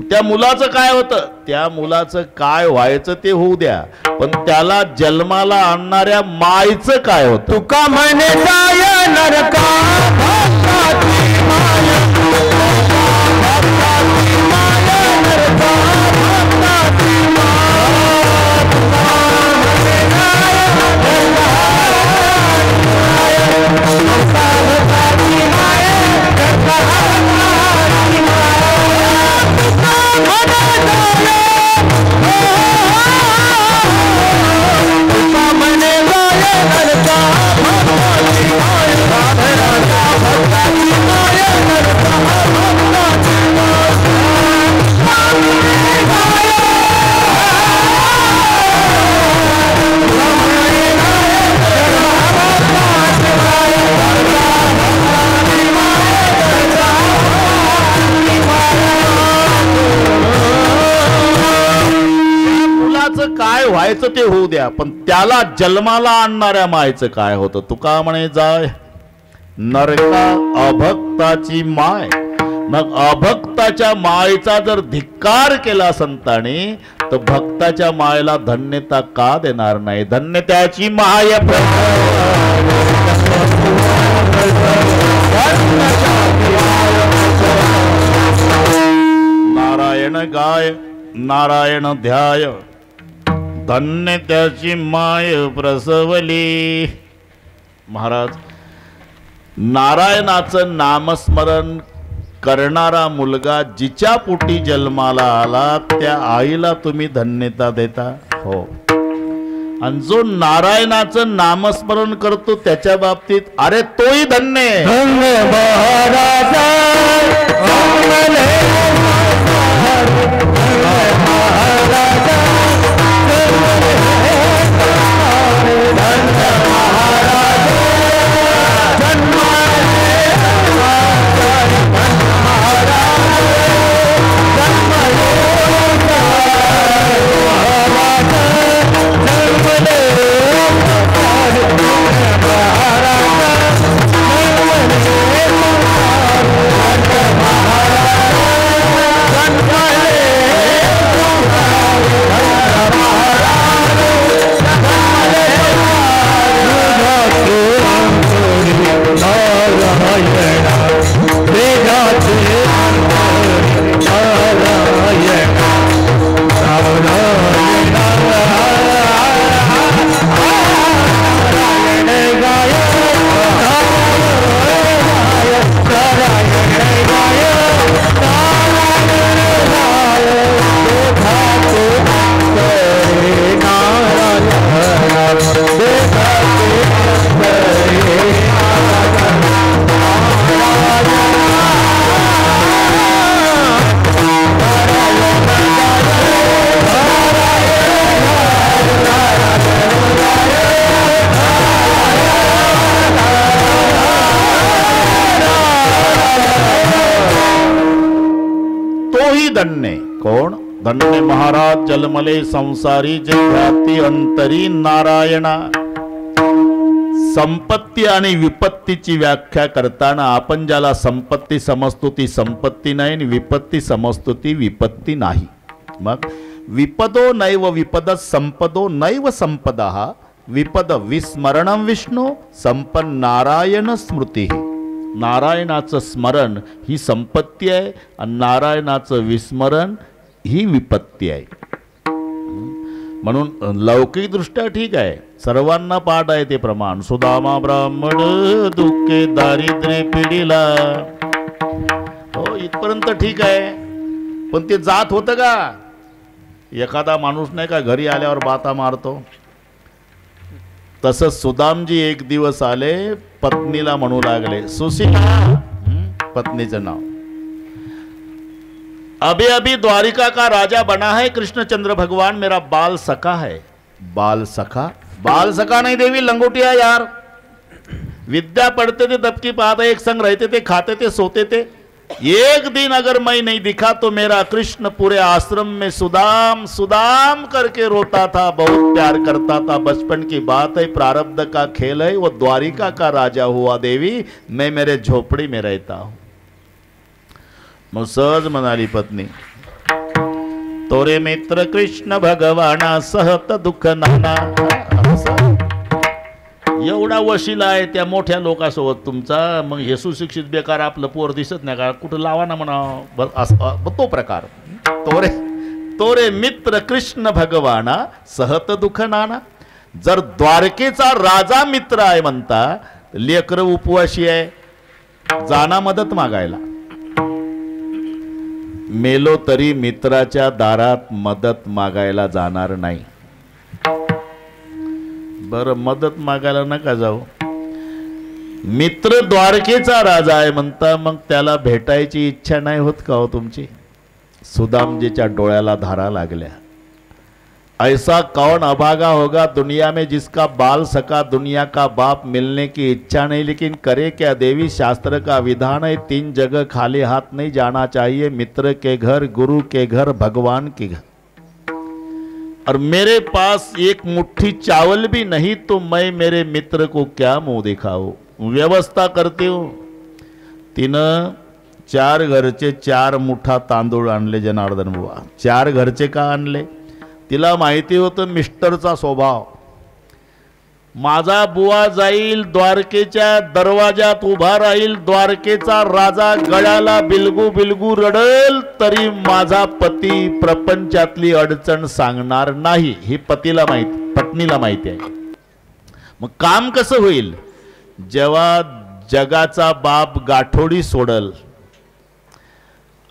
त्या मुलाचं काय होतं, त्या मुलाचं काय व्हायचं ते होऊ द्या, पण त्याला जन्माला आणणाऱ्या मायचं काय होतं? तुका म्हणे जाय नरका भक्ताची माय, भक्ताची माय नरका भक्ताची माय, तुका म्हणे जाय नरका भक्ताची माय, नरका भक्ताची माय, तुका म्हणे जाय काय व्हायचं ते होऊ द्या, पण त्याला जन्माला आणणाऱ्या मायचं काय होतं? तुका म्हणे जाय नरका अभक्ताची माय. मग अभक्ताच्या मायेचा जर धिक्कार केला संतांनी, तर भक्ताच्या मायेला धन्यता का देणार नाही? धन्य त्याची माय. नारायण गाय नारायण ध्याय, धन्य त्याची माय प्रसवली. महाराज, नारायणाचं नामस्मरण करणारा मुलगा जिच्या पोटी जन्माला आला त्या आईला तुम्ही धन्यता देता. हो, आणि जो नारायणाचं नामस्मरण करतो त्याच्या बाबतीत अरे तोही धन्य. धन्य महाराजा धन्य. कोण धन्य? महाराज जन्मले संसारी जगाती अंतरी नारायणा. संपत्ती आणि विपत्तीची व्याख्या करताना आपण ज्याला संपत्ती समजतो ती संपत्ती नाही, आणि विपत्ती समजतो ती विपत्ती नाही. मग विपदो नैव विपद संपदो नैव संपदः. विपद विस्मरणं विष्णू संपन्न नारायण स्मृती. नारायणाचं स्मरण ही संपत्ती आहे आणि नारायणाचं विस्मरण ही विपत्ती आहे. म्हणून लौकिक दृष्ट्या ठीक आहे, सर्वांना पाठ आहे ते प्रमाण. सुदामा ब्राह्मण दुःखे दारिद्र्य पिढीला. हो, इथपर्यंत ठीक आहे, पण ते जात होतं का? एखादा माणूस नाही का घरी आल्यावर बाता मारतो, तसं सुदामजी एक दिवस आले, पत्नीला म्हणू लागले, सुशीला, पत्नीचं नाव, अभी अभी द्वारिका का राजा बना है कृष्णचंद्र भगवान, मेरा बाल सखा है. बाल सखा? बाल सखा नहीं देवी, लंगोटिया यार. विद्या पढ़ते थे, दबकी पाते, एक संग रहते थे, खाते थे, सोते थे. एक दिन अगर मैं नहीं दिखा तो मेरा कृष्ण पूरे आश्रम में सुदाम सुदाम करके रोता था, बहुत प्यार करता था. बचपन की बात है, प्रारब्ध का खेल है. वो द्वारिका का राजा हुआ देवी, मैं मेरे झोपड़ी में रहता हूं. मग सहज म्हणाली पत्नी, तोरे मित्र कृष्ण भगवाना सहत दुःख नाना. एवढा वशिला आहे त्या मोठ्या लोकांसोबत तुमचा, मग हे सुशिक्षित बेकार आपलं पोर दिसत नाही का, कुठं लावा ना म्हणा. तो प्रकार. तोरे मित्र कृष्ण भगवाना सहत दुःख नाना. जर द्वारकेचा राजा मित्र आहे म्हणता, लेकर उपवाशी आहे, जाना मदत मागायला. मेलो तरी मित्राच्या दारात मदत मागायला जाणार नाही. बरं, मदत मागायला नका जाऊ. मित्र द्वारकेचा राजा आहे म्हणता, मग त्याला भेटायची इच्छा नाही होत का हो तुमची? सुदामजीच्या डोळ्याला धारा लागल्या. ऐसा कौन अभागा होगा दुनिया में जिसका बाल सका दुनिया का बाप मिलने की इच्छा नहीं, लेकिन करे क्या देवी, शास्त्र का विधान है 3 जगह खाली हाथ नहीं जाना चाहिए, मित्र के घर, गुरु के घर, भगवान के घर. और मेरे पास एक मुट्ठी चावल भी नहीं तो मैं मेरे मित्र को क्या मुंह दिखाऊं. व्यवस्था करते हो. तिनं 4 घरचे 4 मुठा तांदूळ आणले जनार्दन बुवा. 4 घरचे का आणले? तिला माहिती होतं मिस्टरचा स्वभाव. माझा बुवा जाईल द्वारकेच्या दरवाजात उभा राहील, द्वारकेचा राजा गळ्याला बिलगू बिलगू रडल तरी माझा पती प्रपंचातली अडचण सांगणार नाही. ही पतीला माहिती, पत्नीला माहिती आहे. मग काम कसं होईल? जेव्हा जगाचा बाप गाठोडी सोडल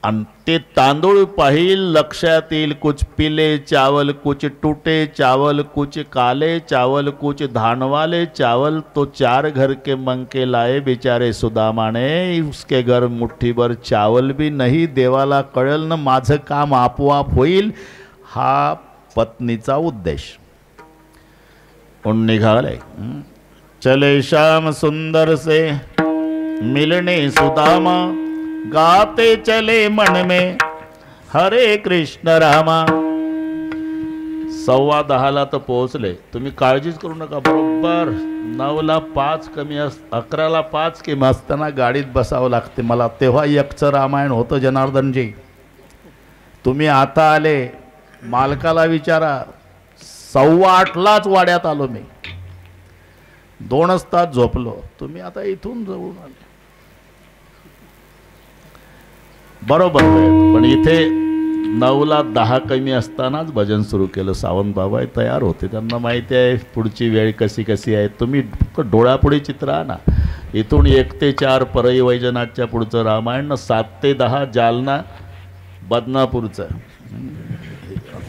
आणि ते तांदूळ पाहिल, लक्षात येईल कुछ पीले चावल, कुछ टूटे चावल, कुछ काले चावल, कुछ धान वाले चावल. तो 4 घर के मंके लाए बेचारे सुदामा ने, उसके घर मुट्ठी भर चावल भी नहीं. देवाला कळल ना माझं काम आपोआप होईल. हा पत्नीचा उद्देश. उन निघाले. चले श्याम सुंदर से मिलने सुदामा, गाते चले मन में हरे कृष्ण रामा. 10:15 तर पोहोचले. तुम्ही काळजीच करू नका. बरोबर 9ला 5 कमी 11ला 5 कमी असताना गाडीत बसावं लागते मला. तेव्हा एकचं रामायण होतं जनार्दनजी. तुम्ही आता आले, मालकाला विचारा. 8:15लाच वाड्यात आलो मी. 2 तास झोपलो. तुम्ही आता इथून जाऊन आले. बरोबर आहे. पण इथे 9ला 10 कमी असतानाच भजन सुरू केलं. सावंत बाबा तयार होते. त्यांना माहिती आहे पुढची वेळ कशी कशी आहे. तुम्ही डोळ्यापुढे चित्र आणा. इथून 1 ते 4 परई वैजनाथच्या पुढचं रामायण, 7 ते 10 जालना बदनापूरचं.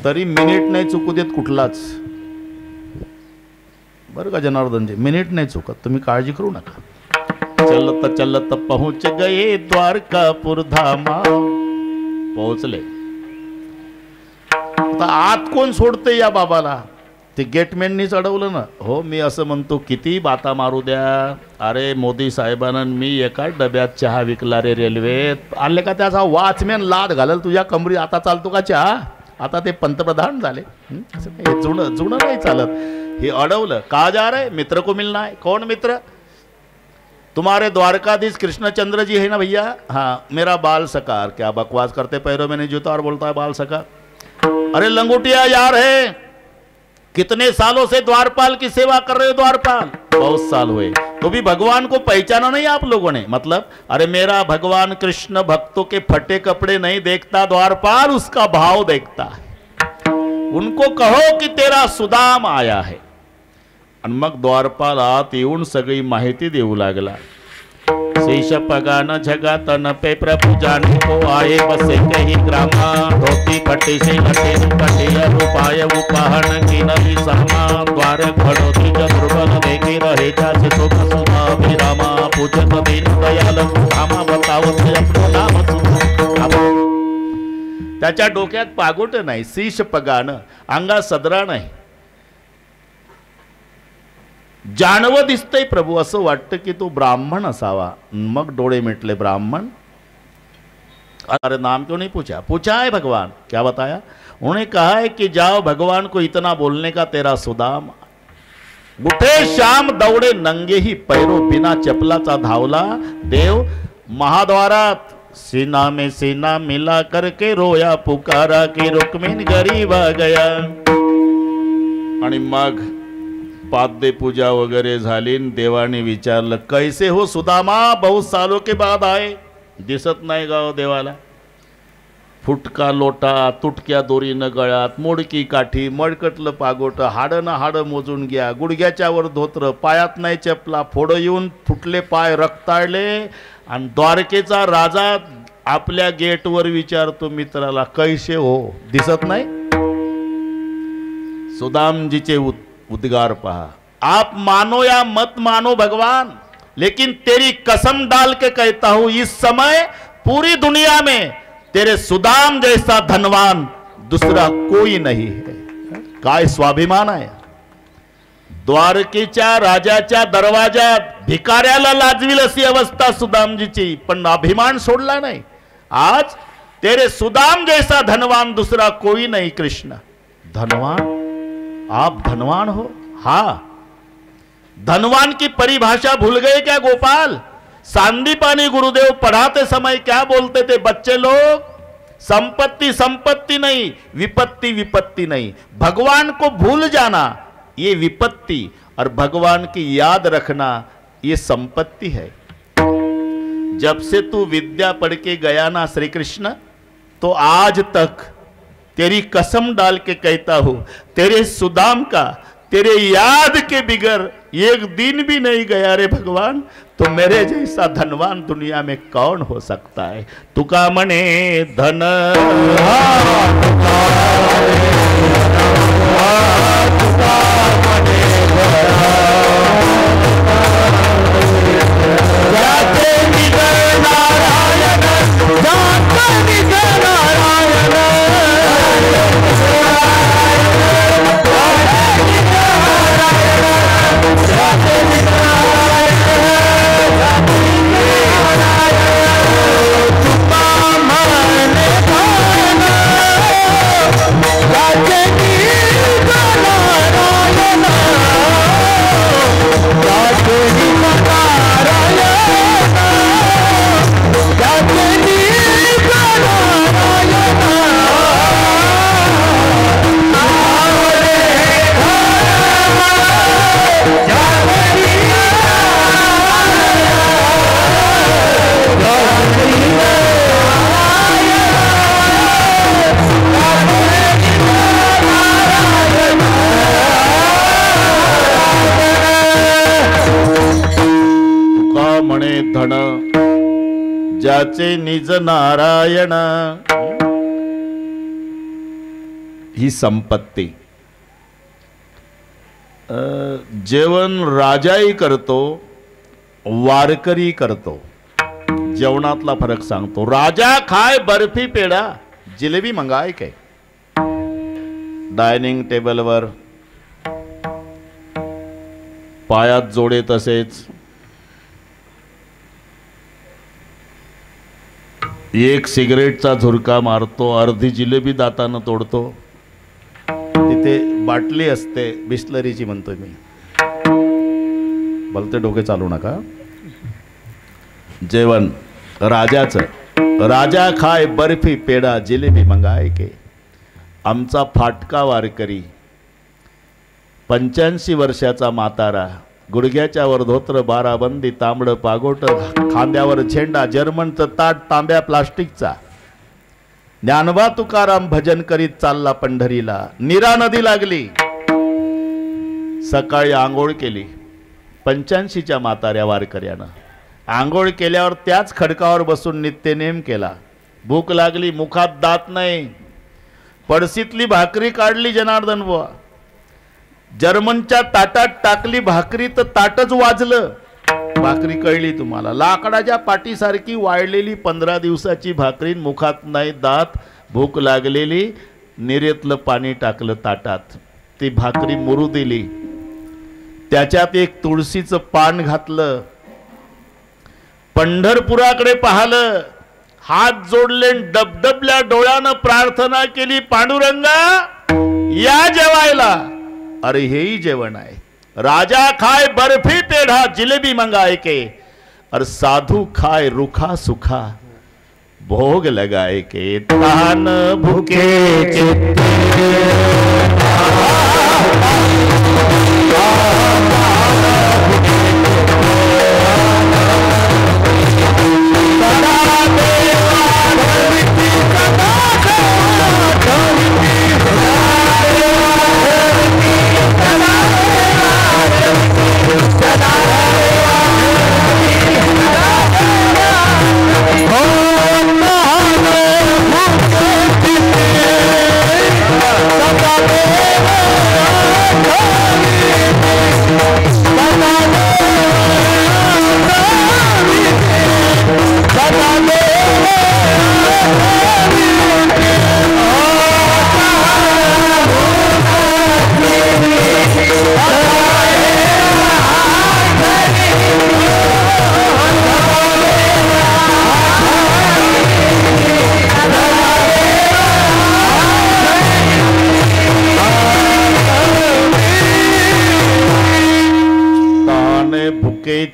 तरी मिनिट नाही चुकू देत कुठलाच. बरं का जनार्दनजी, मिनिट नाही चुकत. तुम्ही काळजी करू नका. चलत चलत पहुंच गए द्वारकापुर धामा. पोहोचले. आता आत कोण सोडते या बाबाला? ते गेटमॅननी चढवलं ना. हो, मी असं म्हणतो किती बाता मारू द्या. अरे मोदी साहेबांना मी एका डब्यात चहा विकला रे रेल्वेत. आले का त्याचा वॉचमॅन लाद घालल तुझ्या कमरी. आता चालतो का चहा? आता ते पंतप्रधान झाले. जुनं जुनं नाही चालत. हे अडवलं. का जा रहे? मित्र को मिलना है. कौन मित्र? तुम्हारे द्वारकाधीश कृष्णचंद्र जी है ना भैया. हाँ, मेरा बाल सकार. क्या बकवास करते, पैरों में नहीं जूता और बोलता है बाल सकार. अरे लंगोटिया यार है, कितने सालों से द्वारपाल की सेवा कर रहे हो? द्वारपाल बहुत साल हुए. तो भी भगवान को पहचाना नहीं आप लोगों ने? मतलब अरे मेरा भगवान कृष्ण भक्तों के फटे कपड़े नहीं देखता द्वारपाल, उसका भाव देखता है. उनको कहो कि तेरा सुदाम आया है. आणि मग द्वारपाल आत येऊन सगळी माहिती देऊ लागला. शेष पगान झगा तन पे प्रभु जाने को आए बसे कही ग्रामा. धोती फटे से लटे कटिया रूपाय उपहन की नवी सहमा. द्वार भड़ोती दुर्बल देखे रहे जासे तो सुधा विरामा. पूजन दीन दयाल रामा बतावत अपनो नाम सुधा. त्याच्या डोक्यात पागोट नाही, शीश पगान, अंगा सदरा नाही. जानवं दिसतंय प्रभू. असं वाटतं की तो ब्राह्मण असावा. मग डोळे मिटले. ब्राह्मण? अरे नाम क्यों नहीं पूछा? पूछा है भगवान. क्या बताया? उन्होंने कहा है कि जाओ भगवान को इतना बोलने का तेरा सुदाम. उठे श्याम दौड़े नंगे ही पैरों, बिना चपलाचा धावला. देव महाद्वारात सीना में सीना मिला करके रोया पुकारा की रुक्मिणी गरीब आ गया. आणि मग पाद्य पूजा वगैरे झाली. देवाने विचारलं कैसे हो सुदामा, बहुत सालों के बाद आए. दिसत नाही गाव देवाला. फुटका लोटा, तुटक्या दोरीनं गळ्यात, मोडकी काठी, मडकटलं पागोट, हाडं ना हाडं मोजून घ्या, गुडघ्याच्या वर धोत्र, पायात नाही चपला, फोडं येऊन फुटले पाय रक्ताळले. आणि द्वारकेचा राजा आपल्या गेटवर विचारतो मित्राला कैसे हो, दिसत नाही. सुदामजीचे उद्गार पहा. आप मानो या मत मानो भगवान, लेकिन तेरी कसम डाल के कहता हूं इस समय पूरी दुनिया में तेरे सुदाम जैसा धनवान दूसरा कोई नहीं है. काय स्वाभिमान आहे. द्वारकेच्या राजाच्या दरवाजात भिकाऱ्याला लाजवील अशी अवस्था सुदामजीची, पण अभिमान सोडला नाही. आज तेरे सुदाम जैसा धनवान दूसरा कोई नहीं. कृष्ण धनवान, आप धनवान हो. हाँ, धनवान की परिभाषा भूल गए क्या गोपाल? सांदीपानी गुरुदेव पढ़ाते समय क्या बोलते थे बच्चे लोग? संपत्ति संपत्ति नहीं, विपत्ति विपत्ति नहीं. भगवान को भूल जाना ये विपत्ति, और भगवान की याद रखना ये संपत्ति है. जब से तू विद्या पढ़ के गया ना श्री कृष्ण, तो आज तक तेरी कसम डाल के कहता हूं तेरे सुदाम का, तेरे याद के बिगर एक दिन भी नहीं गया रे भगवान. तो मेरे जैसा धनवान दुनिया में कौन हो सकता है? तुका मने धन धन ज्याचे निज नारायण. ही संपत्ती. जेवण राजाही करतो, वारकरी करतो. जेवणातला फरक सांगतो. राजा खाय बर्फी पेढा, जिलेबी मंगाय काय. डायनिंग टेबलवर पायात जोडे तसेच एक सिगरेटचा झुरका मारतो, अर्धी जिलेबी दातानं तोडतो. तिथे बाटली असते बिस्लरीची म्हणतोय मी, भलते डोके चालू नका. जेवण राजाचं. राजा खाय बर्फी पेढा जिलेबी मंगाय के. आमचा फाटका वारकरी 85 वर्षाचा म्हातारा, गुडघ्याच्या वर धोत्र, बाराबंदी, तांबड पागोट, खांद्यावर झेंडा, जर्मनचं ताट तांब्या प्लास्टिकचा. ज्ञानोबा तुकाराम भजन करीत चालला पंढरीला. नीरा नदी लागली. सकाळी आंघोळ केली 85च्या म्हाताऱ्या वारकऱ्यानं. आंघोळ केल्यावर त्याच खडकावर बसून नित्यनेम केला. भूक लागली, मुखात दात नाही. पडसीतली भाकरी काढली जनार्दन बुवा. जर्मनच्या ताटात टाकली भाकरी तर ताटच वाजलं. भाकरी कळली तुम्हाला. लाकडाच्या पाटीसारखी वाळलेली 15 दिवसाची भाकरी, मुखात नाही दात, भूक लागलेली. निरेतलं पाणी टाकलं ताटात, ती भाकरी मुरू दिली. त्याच्यात एक तुळशीचं पान घातलं. पंढरपुराकडे पाहिलं, हात जोडले, डबडबल्या डोळ्यानं प्रार्थना केली, पांडुरंगा या जेवायला. अरे हेही जेवण आहे. राजा खाए बर्फी पेढ़ा जिलेबी मंगाए के, और साधु खाए रुखा सुखा. भोग लगाए के तान भूखे चित्ते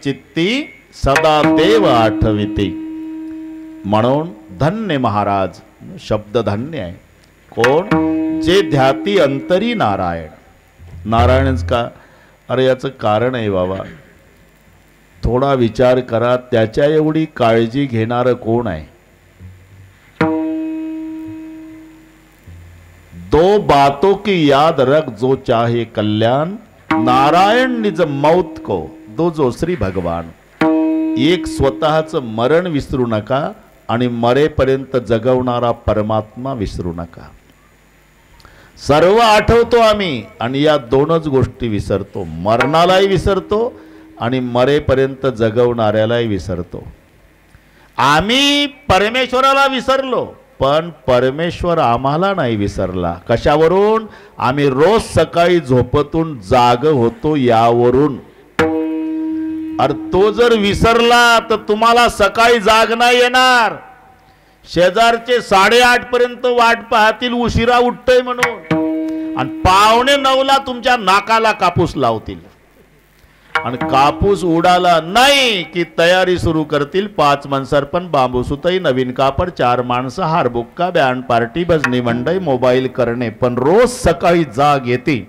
चित्ती सदा देव आठविती. म्हणून धन्य महाराज शब्द धन्य आहे. कोण? जे ध्याती अंतरी नारायण. नारायणच का? अरे याचं कारण आहे बाबा. थोडा विचार करा, त्याच्या एवढी काळजी घेणारं कोण आहे? दो बातों की याद रख जो चाहे कल्याण, नारायण निज मौत को दो जो श्री भगवान. एक स्वतःचं मरण विसरू नका आणि मरेपर्यंत जगवणारा परमात्मा विसरू नका. सर्व आठवतो आम्ही आणि या दोनच गोष्टी विसरतो. मरणालाही विसरतो आणि मरेपर्यंत जगवणाऱ्यालाही विसरतो. आम्ही परमेश्वराला विसरलो, पण परमेश्वर आम्हाला नाही विसरला. कशावरून? आम्ही रोज सकाळी झोपेतून जाग होतो यावरून. अरे तो जर विसरला तर तुम्हाला सकाळी जाग नाही येणार. शेजारचे 8:30 पर्यंत वाट पाहतील उशिरा उठतोय म्हणून, आणि 8:45ला तुमच्या नाकाला कापूस लावतील, आणि कापूस उडाला नाही की तयारी सुरू करतील. 5 मनसरपण, बांबू सुतई, नवीन कापड, 4 माणसं, हारबुक्का, बँड पार्टी, भजनी मंडई, मोबाईल करणे. पण रोज सकाळी जाग येते.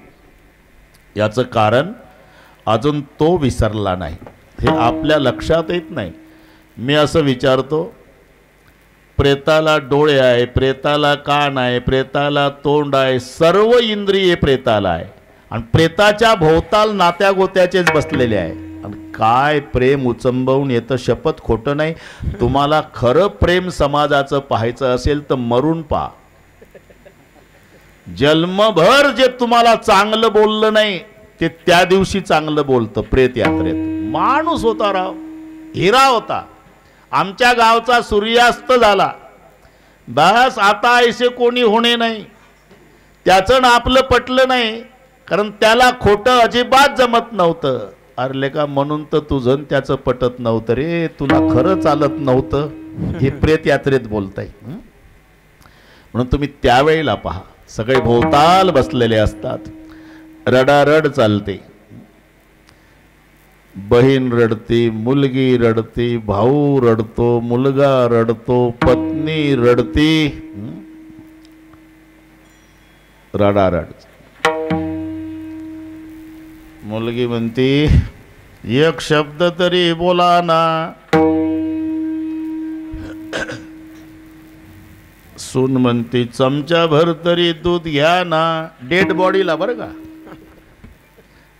याचं कारण अजून तो विसरला नाही. हे आपल्या लक्षात येत नाही. मी असं विचारतो, प्रेताला डोळे आहे, प्रेताला कान आहे, प्रेताला तोंड आहे, सर्व इंद्रिये प्रेताला आहे, आणि प्रेताच्या भोवताल नात्या गोत्याचेच बसलेले आहे. आणि काय प्रेम उचंबवून येतं. शपथ खोटं नाही. तुम्हाला खरं प्रेम समाजाचं पाहायचं असेल तर मरून पहा. जन्मभर जे तुम्हाला चांगलं बोललं नाही ते त्या दिवशी चांगलं बोलतं प्रेत यात्रेत. माणूस होता राव, हिरा होता. आमच्या गावचा सूर्यास्त झाला, बस आता ऐसे कोणी होणे नाही. त्याचं ना आपलं पटलं नाही, कारण त्याला खोटं अजिबात जमत नव्हतं. अरे का म्हणून तर तुझं त्याचं पटत नव्हतं रे, तुला खरं चालत नव्हतं. हे प्रेत यात्रेत बोलताय. म्हणून तुम्ही त्यावेळेला पहा, सगळे भोवताल बसलेले असतात, रडारड चालते. बहीण रडती, मुलगी रडती, भाऊ रडतो, मुलगा रडतो, पत्नी रडती. रडारड. मुलगी म्हणती, एक शब्द तरी बोला ना. सून म्हणती, चमचाभर तरी दूध घ्या ना. डेड बॉडीला बरं का.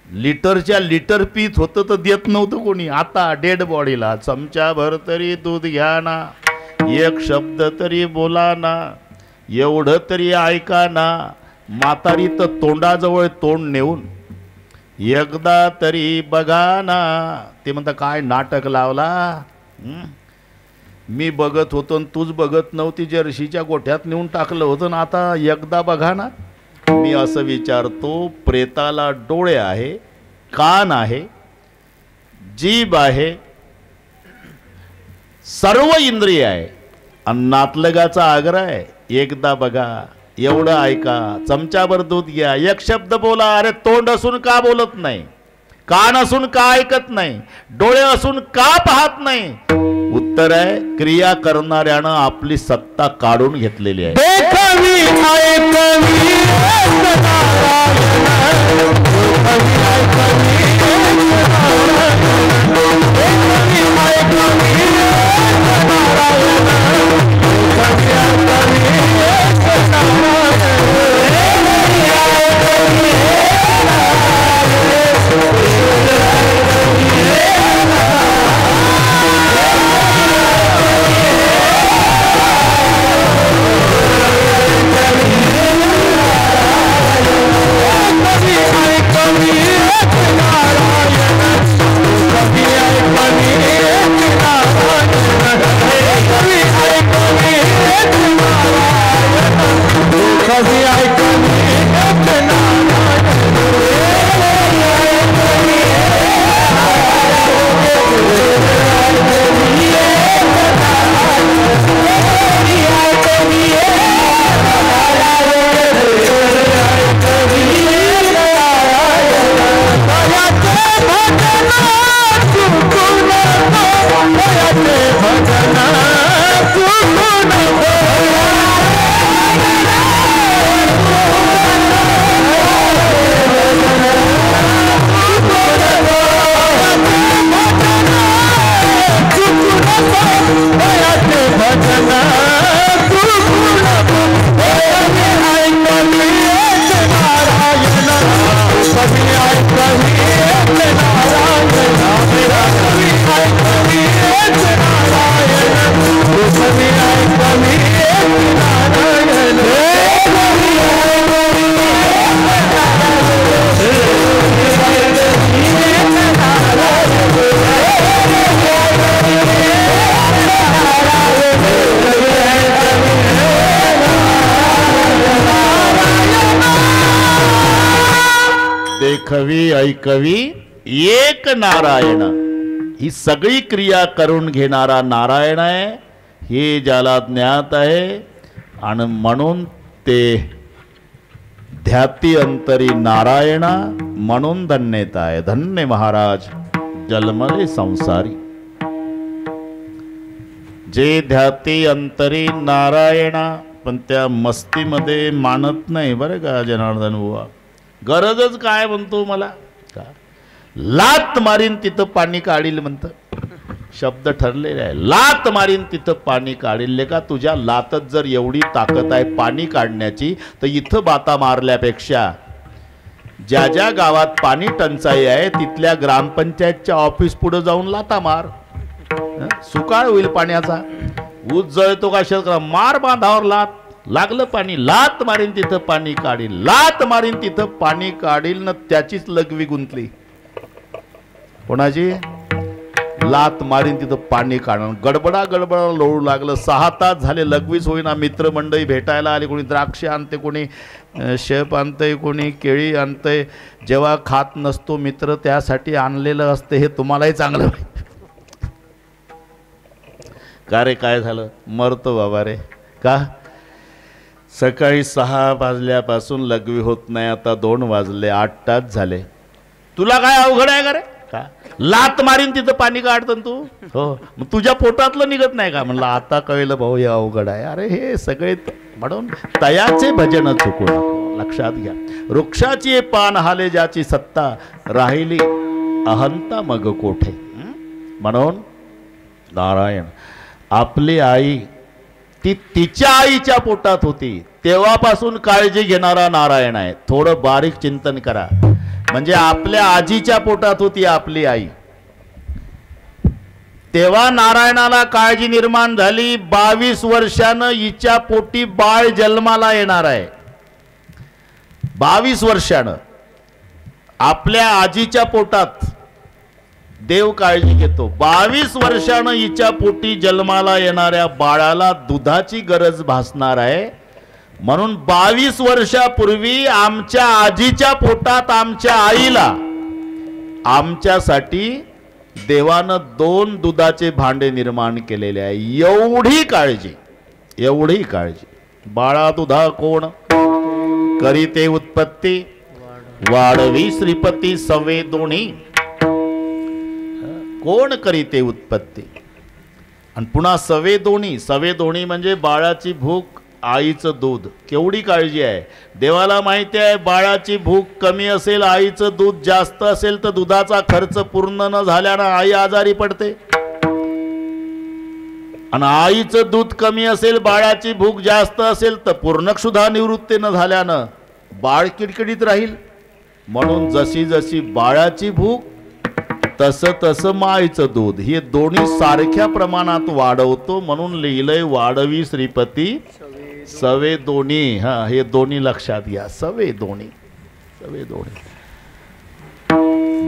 लिटरच्या लिटर पीत होतं तर देत नव्हतं कोणी. आता डेड बॉडीला चमचाभर तरी दूध घ्या ना. एक शब्द तरी बोला ना. एवढं तरी ऐका ना. म्हातारी तर तोंडाजवळ तोंड नेऊन एकदा तरी बघा ना. ते म्हणता, काय नाटक लावला. मी बघत होतो तूच बघत नव्हती. जर्शीच्या गोठ्यात नेऊन टाकलं होतं ना, आता एकदा बघा ना. मी असं विचारतो, प्रेताला डोळे आहे, कान आहे, जीभ आहे, सर्व इंद्रिय आहे, आणि नातलगाचा आग्रह आहे, एकदा बघा, एवढं ऐका, चमचाभर दूध घ्या, एक शब्द बोला. अरे तोंड असून का बोलत नाही? कान असून का ऐकत नाही? डोळे असून का पाहत नाही? उत्तर आहे क्रिया करणाऱ्यानं आपली सत्ता काढून घेतलेली आहे. देखवी ऐकवी एक नारायण, देखवी ऐकवी एक नारायण, देखवी ऐकवी एक नारायण, देखवी ऐकवी एक नारायण, देखवी ऐकवी एक नारायण. ही सगळी क्रिया करून घेणारा नारायण आहे हे ज्याला ज्ञात आहे आणि म्हणून ते ध्याती अंतरी नारायणा म्हणून धन्यता आहे. धन्य महाराज जन्मले संसारी. जे ध्याती अंतरी नारायणा पण त्या मस्तीमध्ये मानत नाही बरं का जनार्दन बुवा. गरजच काय म्हणतो मला का लात मारीन तिथं पाणी काढील म्हणतं. शब्द ठरलेले आहे. लात मारीन तिथं पाणी काढील. का तुझ्या लातच जर एवढी ताकद आहे पाणी काढण्याची तर इथं बाता मारल्यापेक्षा ज्या ज्या गावात पाणी टंचाई आहे तिथल्या ग्रामपंचायतच्या ऑफिस पुढे जाऊन लाता मार. सुकाळ होईल पाण्याचा. ऊस जळतो का शेतकऱ्या मार बांधावर लात. लागलं पाणी लात मारीन तिथं पाणी काढील. लात मारीन तिथं पाणी काढील न त्याचीच लघवी गुंतली. कोणाची लात मारीन तिथं पाणी काढणं. गडबडा गडबडा लोळू लागलं. 6 तास झाले लघवीच होईना. मित्रमंडळी भेटायला आले. कोणी द्राक्ष आणते, कोणी शेप आणतंय, कोणी केळी आणतंय. जेव्हा खात नसतो मित्र त्यासाठी आणलेलं असते हे तुम्हालाही चांगलं माहिती. का रे काय झालं मरतो बाबा रे का. सकाळी 6 वाजल्यापासून लघवी होत नाही. आता 2 वाजले 8 तास झाले. तुला काय अवघड आहे का रे का. लात मारीन तिथं पाणी काढतं तू. हो मग तुझ्या पोटातलं निघत नाही का. म्हणलं आता कळलं भाऊ हे अवघड आहे. अरे हे सगळे म्हणून तयाचे भजन चुकू नको. लक्षात घ्या. वृक्षाची पान हाले ज्याची सत्ता राहिली अहंता मग कोठे. म्हणून नारायण आपली आई ती तिच्या आईच्या पोटात होती तेव्हापासून काळजी घेणारा नारायण आहे. थोडं बारीक चिंतन करा. म्हणजे आपल्या आजीच्या पोटात होती आपली आई तेव्हा नारायणाला काळजी निर्माण झाली. 22 वर्षानं हिच्या पोटी बाळ जन्माला येणार आहे. 22 वर्षानं आपल्या आजीच्या पोटात देव काळजी घेतो. 22 वर्षानं हिच्या पोटी जन्माला येणाऱ्या बाळाला दुधाची गरज भासणार आहे. म्हणून 22 वर्षापूर्वी आमच्या आजीच्या पोटात आमच्या आईला आमच्यासाठी देवानं 2 दुधाचे भांडे निर्माण केलेले आहे. एवढी काळजी एवढी काळजी. बाळा दुधा कोण करीते उत्पत्ती वाढवी श्रीपती सवे दोन्ही. कोण करीते उत्पत्ती. आणि पुन्हा सवे दोणी म्हणजे बाळाची भूक आईचं दूध. केवढी काळजी आहे. देवाला माहिती आहे बाळाची भूक कमी असेल आईचं दूध जास्त असेल तर दुधाचा खर्च पूर्ण न झाल्यानं आई आजारी पडते. आणि आईचं दूध कमी असेल बाळाची भूक जास्त असेल तर पूर्णक्षुधा निवृत्ती न झाल्यानं बाळ किडकिडीत राहील. म्हणून जशी जशी बाळाची भूक तसं तसं माईचं दूध हे दोन्ही सारख्या प्रमाणात वाढवतो. म्हणून लिहिलंय वाढवी श्रीपती सवे दोन्ही. हा हे दोन्ही लक्षात घ्या. सवे दोन्ही.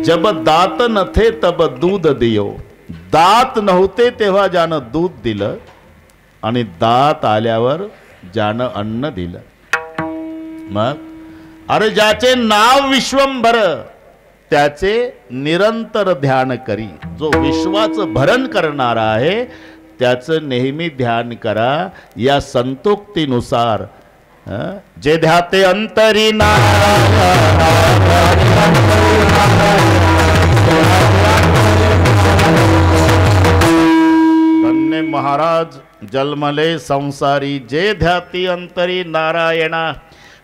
जब दात नथे तब दूध दियो. दात नव्हते तेव्हा ज्यानं दूध दिलं आणि दात आल्यावर ज्यानं अन्न दिलं. मग अरे ज्याचे नाव विश्वंभर त्याचे निरंतर ध्यान करी. जो विश्वाचं भरण करणारा आहे त्याचं नेहमी ध्यान करा. या संतोक्तीनुसार जे ध्याते अंतरी धन्य महाराज जन्मले संसारी जे ध्याती अंतरी नारायणा.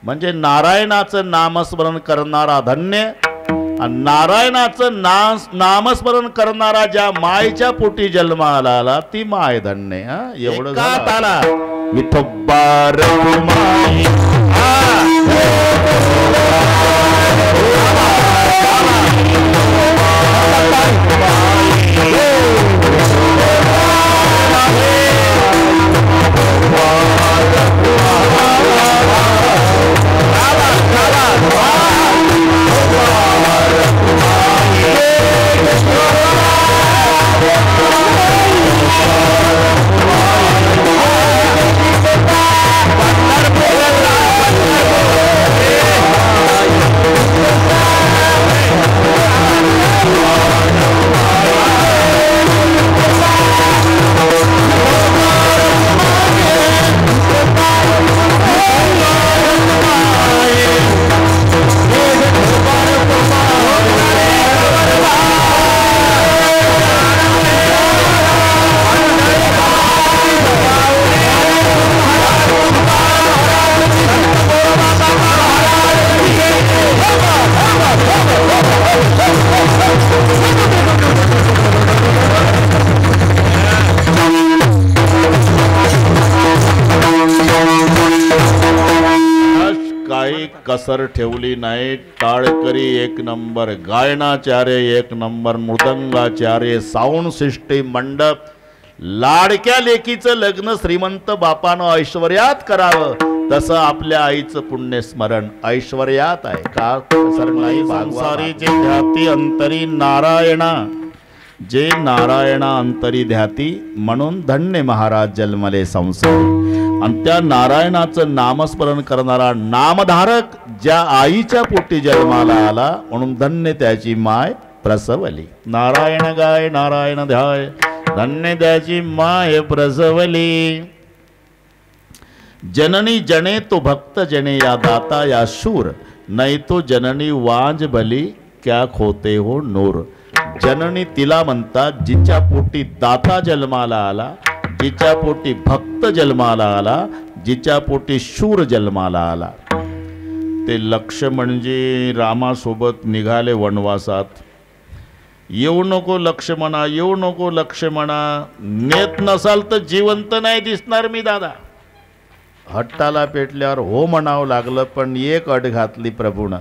म्हणजे नारायणाचं नामस्मरण करणारा धन्य. नारायणाचं नामस्मरण करणारा ज्या मायच्या पोटी जन्माला आला ती माय धन्य. एवढं आला विठोबार माय. कसर ठेवली नाही. टाळकरी एक नंबर, गायनाचार्य एक नंबर, मृदंगाचार्य, साऊंड सिस्टीम, मंडप. लाडक्या लेकीचं लग्न श्रीमंत बापानं ऐश्वर्यात करावं तसं आपल्या आईचं पुण्यस्मरण ऐश्वर्यात आहे का. कसर नाही. संसारी जे ध्याती अंतरी नारायणा. जे नारायणा अंतरी ध्याती म्हणून धन्य महाराज जन्मले संसारी. आणि त्या नारायणाचं नामस्मरण करणारा नामधारक ज्या आईच्या पोटी जन्माला आला म्हणून धन्य त्याची माय प्रसवली. नारायण गाय नारायण ध्याय धन्य त्याची माय प्रसवली. जननी जने तो भक्त जने या दाता या शूर. नाही तो जननी वांज भली क्या खोते हो नूर. जननी तिला म्हणतात जिच्या पोटी दाता जन्माला आला, जिच्या पोटी भक्त जन्माला आला, जिच्या पोटी शूर जन्माला आला. ते लक्ष्मण म्हणजे रामासोबत निघाले वनवासात. येऊ नको लक्ष्मणा, येऊ नको लक्ष्मणा, नेत नसाल तर जिवंत नाही दिसणार मी दादा. हट्टाला पेटल्यावर हो म्हणावं लागलं. पण एक अट घातली प्रभूनं.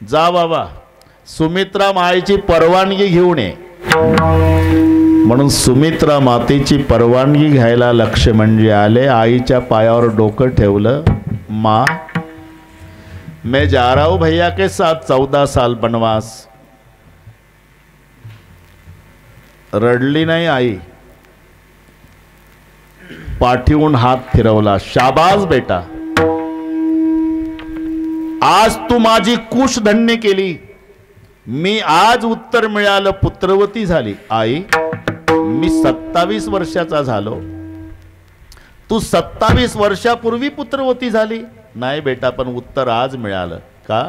जा बाबा सुमित्रा मायेची परवानगी घेऊन ये. म्हणून सुमित्रा मातेची परवानगी घ्यायला लक्ष्मणजी आले. आईच्या पायावर डोकं ठेवलं. माँ मैं जा रहा हूं भैया के साथ 14 साल बनवास. रडली नाही आई. पाठीहून हात फिरवला. शाबास बेटा, आज तू माझी कुश धन्य केली. मी आज उत्तर मिळालं, पुत्रवती झाली. आई मी 27 वर्षाचा झालो, तू 27 वर्षापूर्वी पुत्रवती झाली. नाही बेटा, पण उत्तर आज मिळालं. का?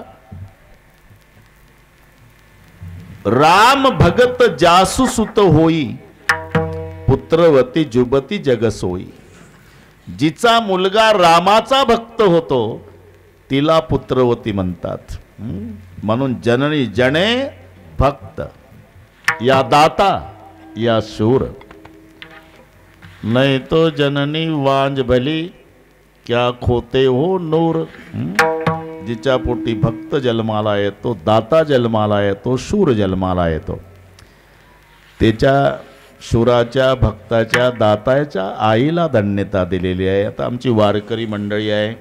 राम भगत जासु सुत होई पुत्रवती जुबती जगसोई. जिचा मुलगा रामाचा भक्त होतो तिला पुत्रवती म्हणतात. म्हणून जननी जने भक्त, या दाता या शूर. नहीं तो जननी वांज भली क्या खोते हो नूर. जिच्या पोटी भक्त जन्माला येतो, दाता जन्माला येतो, शूर जन्माला येतो. त्याच्या शूराच्या, भक्ताच्या, दाताच्या आईला धन्यता दिलेली आहे. आता आमची वारकरी मंडळी आहे,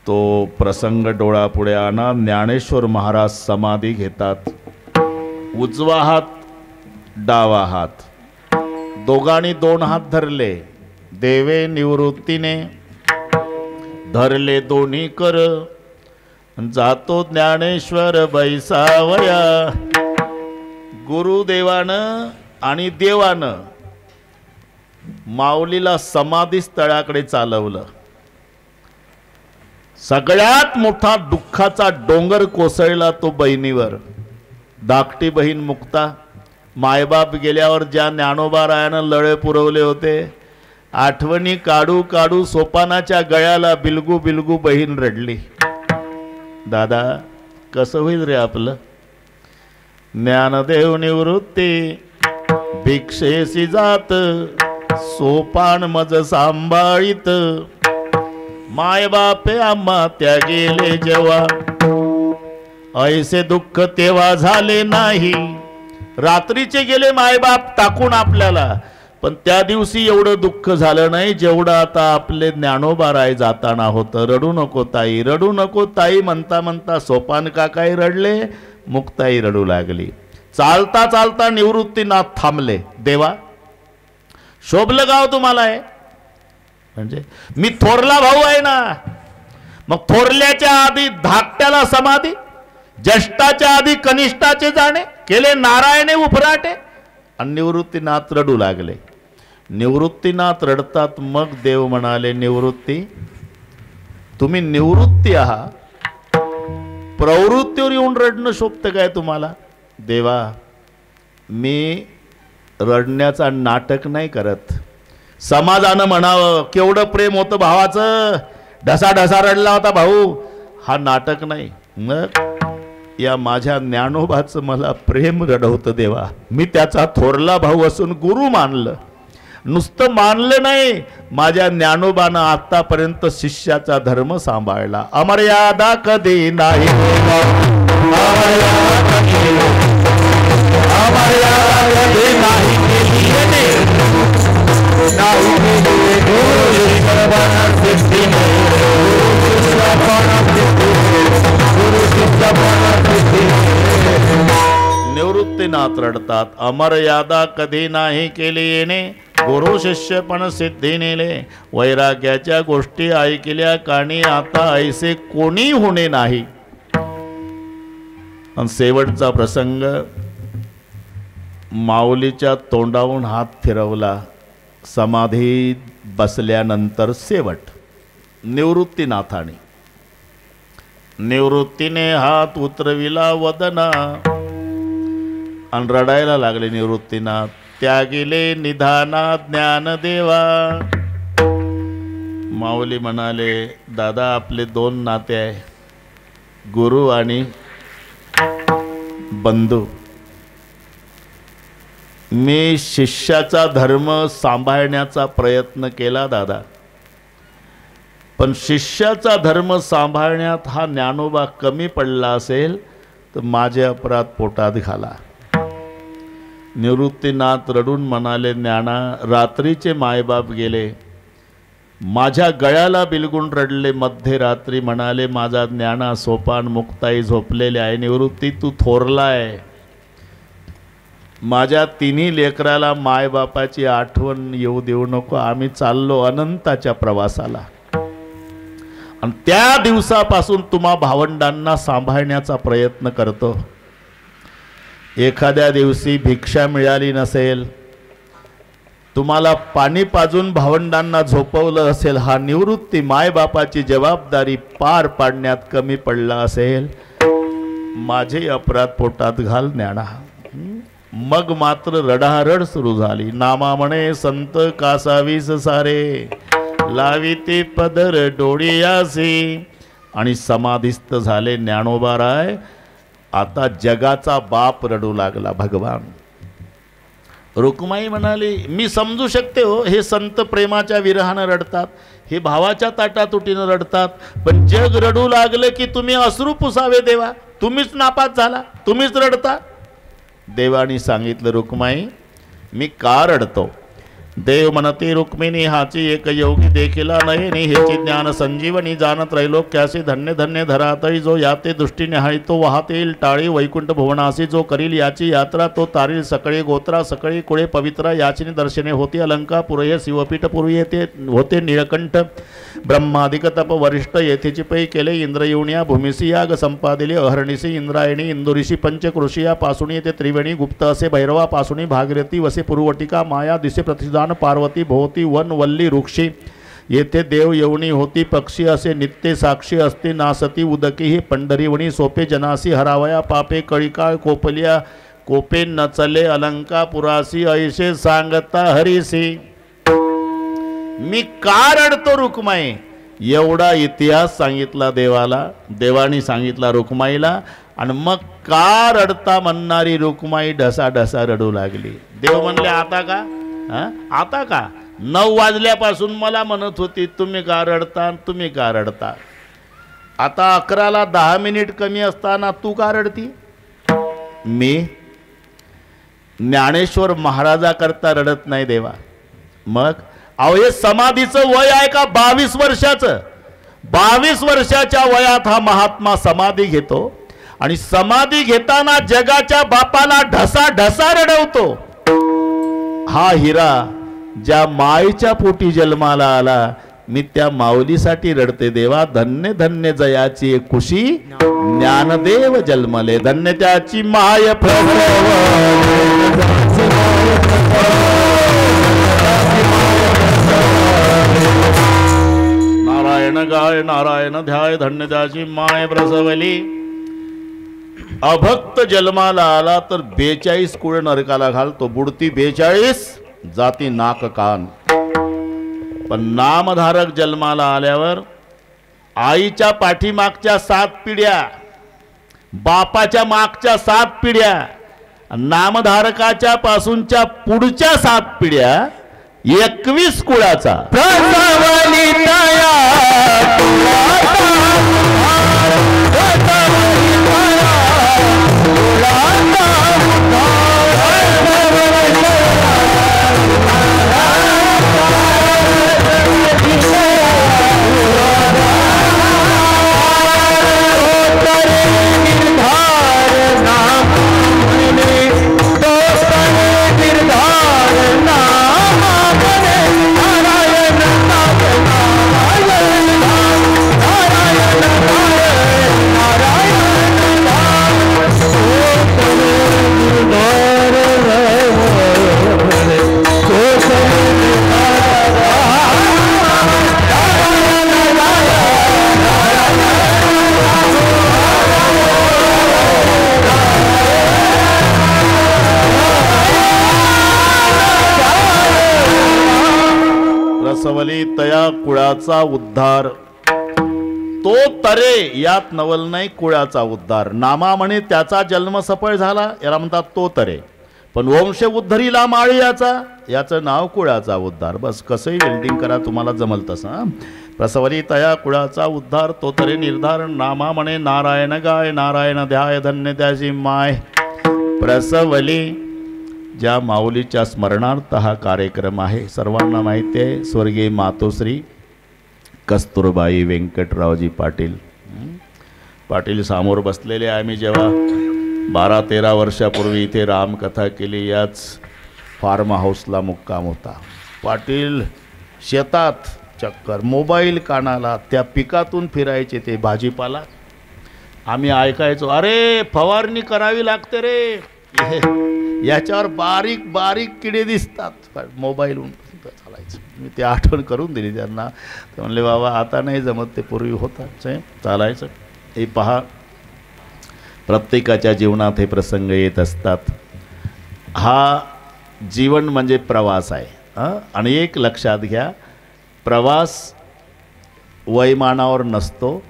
तो प्रसंग डोळ्यापुढे आणा. ज्ञानेश्वर महाराज समाधी घेतात. उजवा हात, डावा हात, दोघांनी दोन हात धरले. देवे निवृत्तीने धरले दोन्ही कर. जातो ज्ञानेश्वर बैसावया. गुरुदेवानं आणि देवानं माऊलीला समाधी स्थळाकडे चालवलं. सगळ्यात मोठा दुःखाचा डोंगर कोसळला तो बहिणीवर. धाकटी बहीण मुक्ता. मायबाप गेल्यावर ज्या ज्ञानोबारायानं लळे पुरवले होते, आठवणी काढू काढू सोपानाच्या गळ्याला बिलगू बिलगू बहीण रडली. दादा कसं होईल रे आपलं. ज्ञानदेव निवृत्ती भिक्षेसी जात, सोपान मज सांभाळीत. मायबापे आम्हा त्या गेले जेव्हा, ऐसे दुःख तेव्हा झाले नाही. रात्रीचे गेले मायबाप टाकून आपल्याला, पण त्या दिवशी एवढं दुःख झालं नाही जेवढं आता आपले ज्ञानोबाराय जाताना होतं. रडू नको ताई, रडू नको ताई म्हणता म्हणता सोपान काकाही रडले, मुक्ताई रडू लागली. चालता चालता निवृत्तीनाथ थांबले. देवा शोभलं गाव तुम्हाला आहे, म्हणजे मी थोरला भाऊ आहे ना. मग थोरल्याच्या आधी धाकट्याला समाधी, ज्येष्ठाच्या आधी कनिष्ठाचे जाणे, केले नारायणे उफराटे. आणि निवृत्तीनाथ रडू लागले. निवृत्तीनाथ रडतात. मग देव म्हणाले, निवृत्ती तुम्ही निवृत्ती आहात, प्रवृत्तीवर येऊन रडणं शोभतं काय तुम्हाला. देवा मी रडण्याचा नाटक नाही करत. समाजानं म्हणावं केवढं प्रेम होतं भावाचं, ढसा ढसा रडला होता भाऊ, हा नाटक नाही. मग या माझ्या ज्ञानोबाचं मला प्रेम रडवतं देवा. मी त्याचा थोरला भाऊ असून गुरु मानलं. नुसतं मानलं नाही, माझ्या ज्ञानोबानं आतापर्यंत शिष्याचा धर्म सांभाळला. अमर्यादा कधी नाही, निवृत्तीनाथ रडतात. अमर्यादा कधी नाही केली येणे, गुरु शिष्य पण सिद्धी नेले. वैराग्याच्या गोष्टी ऐकल्या कानी, आता ऐसे कोणी होणे नाही. आणि शेवटचा प्रसंग, माऊलीच्या तोंडावरून हात फिरवला. समाधी बसल्यानंतर शेवट निवृत्तीनाथाने, निवृत्तीने हात उतरविला वदना. आणि रडायला लागले निवृत्तीनाथ. त्यागिले निधाना ज्ञानदेवा. माऊली म्हणाले, दादा आपले दोन नाते आहे, गुरु आणि बंधू. मी शिष्याचा धर्म सांभाळण्याचा प्रयत्न केला दादा, पण शिष्याचा धर्म सांभाळण्यात हा ज्ञानोबा कमी पडला असेल तर माझे अपराध पोटात घाला. निवृत्तीनाथ रडून म्हणाले, ज्ञाना रात्रीचे मायबाप गेले, माझ्या गळ्याला बिलगून रडले. मध्यरात्री म्हणाले, माझा ज्ञाना सोपान मुक्ताई झोपलेले आहे. निवृत्ती तू थोरला आहे. माझ्या तिन्ही लेकराला मायबापाची आठवण येऊ देऊ नको. आम्ही चाललो अनंताच्या प्रवासाला. आणि त्या दिवसापासून तुम्हा भावंडांना सांभाळण्याचा प्रयत्न करतो. एखाद्या दिवशी भिक्षा मिळाली नसेल, तुम्हाला पाणी पाजून भावंडांना झोपवलं असेल, हा निवृत्ती मायबापाची जबाबदारी पार पाडण्यात कमी पडला असेल, माझे अपराध पोटात घाल ज्ञाना. मग मात्र रडारड सुरू झाली. नामा म्हणे संत कासावीस सारे, लावी ते पदर डोळियासी. आणि समाधिस्थ झाले ज्ञानोबा राय. आता जगाचा बाप रडू लागला भगवान. रुक्माई म्हणाली, मी समजू शकते हो, हे संत प्रेमाच्या विरहानं रडतात, हे भावाच्या ताटातुटीनं रडतात, पण जग रडू लागले की तुम्ही अश्रू पुसावे देवा, तुम्हीच नापास झाला, तुम्हीच रडता. देवानी सांगितलं, रुक्माई मी का रडतो. देव म्हणते, रुक्मिणी हाची एक योगी देखिला नाही नि हेची ज्ञान संजीवनी जाणत त्रैलोक्यासी. धन्य धन्य धरातळी जो याते दृष्टी निहाळी, तो वाहते येईल टाळी वैकुंठ भुवनासी. जो करील याची यात्रा, तो तारील सकळे गोत्रा, सकळे कुळे पवित्रा. याची दर्शने होती अलंका पुरय, शिवपीठ पूर्वी येते होते निळकंठ. ब्रह्मादिक तप वरिष्ठ येथेची पै केले, इंद्र येऊनिया भूमिसी याग संपादिले. अहर्णिसी इंद्रायणी इंदुरीशी पंचकृषिया पासुणी येते त्रिवेणी. गुप्त असे भैरवा पासुणी भागीरथी वसे पूर्वटिका. माया दिसे प्रतिदान पार्वती भोवती वन वल्ली वृक्षी. येथे देव येऊनी होती पक्षी असे नित्य साक्षी असते. नासती उदकी ही पंढरीवणी सोपे जनासी. हरावया पापे कळिकाळ कोपलिया कोपे नचले अलंका पुरासी. ऐसे सांगता हरीसी. मी का रडतो रुक्माई. एवढा इतिहास सांगितला देवाला, देवानी सांगितला रुक्माईला. आणि मग का रडता म्हणणारी रुक्माई ढसा ढसा रडू लागली. देव म्हणले, आता का आता का 9 वाजल्यापासून मला म्हणत होती तुम्ही का रडता तुम्ही का रडता. आता 11ला 10 मिनिट कमी असताना तू का रडती. मी ज्ञानेश्वर महाराजाकरता रडत नाही देवा. मग अहो हे समाधीचं वय आहे का 22 वर्षाचं. 22 वर्षाच्या वयात हा महात्मा समाधी घेतो आणि समाधी घेताना जगाच्या बापाला ढसा ढसा रडवतो. हा हिरा ज्या माईच्या पोटी जन्माला आला, मी त्या माऊलीसाठी रडते देवा. धन्य धन्य जयाची कुशी ज्ञानदेव जन्मले. धन्य त्याची माय प्रभू. नारायण गाय नारायण ध्याय. धन्य त्याची माय प्रसवली. अभक्त जन्माला आला तर 42 कुळ नरकाला घालतो. बुडती 42 जाती नाक कान. पण नामधारक जन्माला आल्यावर आईच्या पाठीमागच्या 7 पिढ्या, बापाच्या मागच्या 7 पिढ्या, नामधारकाच्या पासूनच्या पुढच्या 7 पिढ्या, 21 कुळाचा प्रसवली तया रसवली तया कुळाचा उद्धार. तो तरे यात नवल नाही कुळाचा उद्धार. नामा म्हणे त्याचा जन्म सफळ झाला, याला म्हणतात तो तरे. पण वंश उद्धरीला माळी याचा, याचं नाव कुळाचा उद्धार. बस कसंही वेल्डिंग करा, तुम्हाला जमल तसं. प्रसवली तया कुळाचा उद्धार. तो तरे निर्धार. नामा म्हणे नारायण गाय नारायण ध्याय. धन्य त्याची माय प्रसवली. ज्या माऊलीच्या स्मरणार्थ हा कार्यक्रम आहे. सर्वांना माहिती आहे, स्वर्गीय मातोश्री कस्तुरबाई व्यंकटरावजी पाटील. पाटील समोर बसलेले. आम्ही जेव्हा 12-13 वर्षापूर्वी इथे रामकथा केली, याच फार्म हाऊसला मुक्काम होता. पाटील शेतात चक्कर, मोबाईल कानाला, त्या पिकातून फिरायचे ते भाजीपाला. आम्ही ऐकायचो, अरे फवारणी करावी लागते रे, याच्यावर बारीक बारीक किडे दिसतात. मोबाईलहून चालायचं. मी ते आठवण करून दिली त्यांना. ते म्हणले, बाबा आता नाही जमत, ते पूर्वी होतं चालायचं. हे पहा, प्रत्येकाच्या जीवनात हे प्रसंग येत असतात. हा जीवन म्हणजे प्रवास आहे. आणि एक लक्षात घ्या, प्रवास वैमानावर नसतो,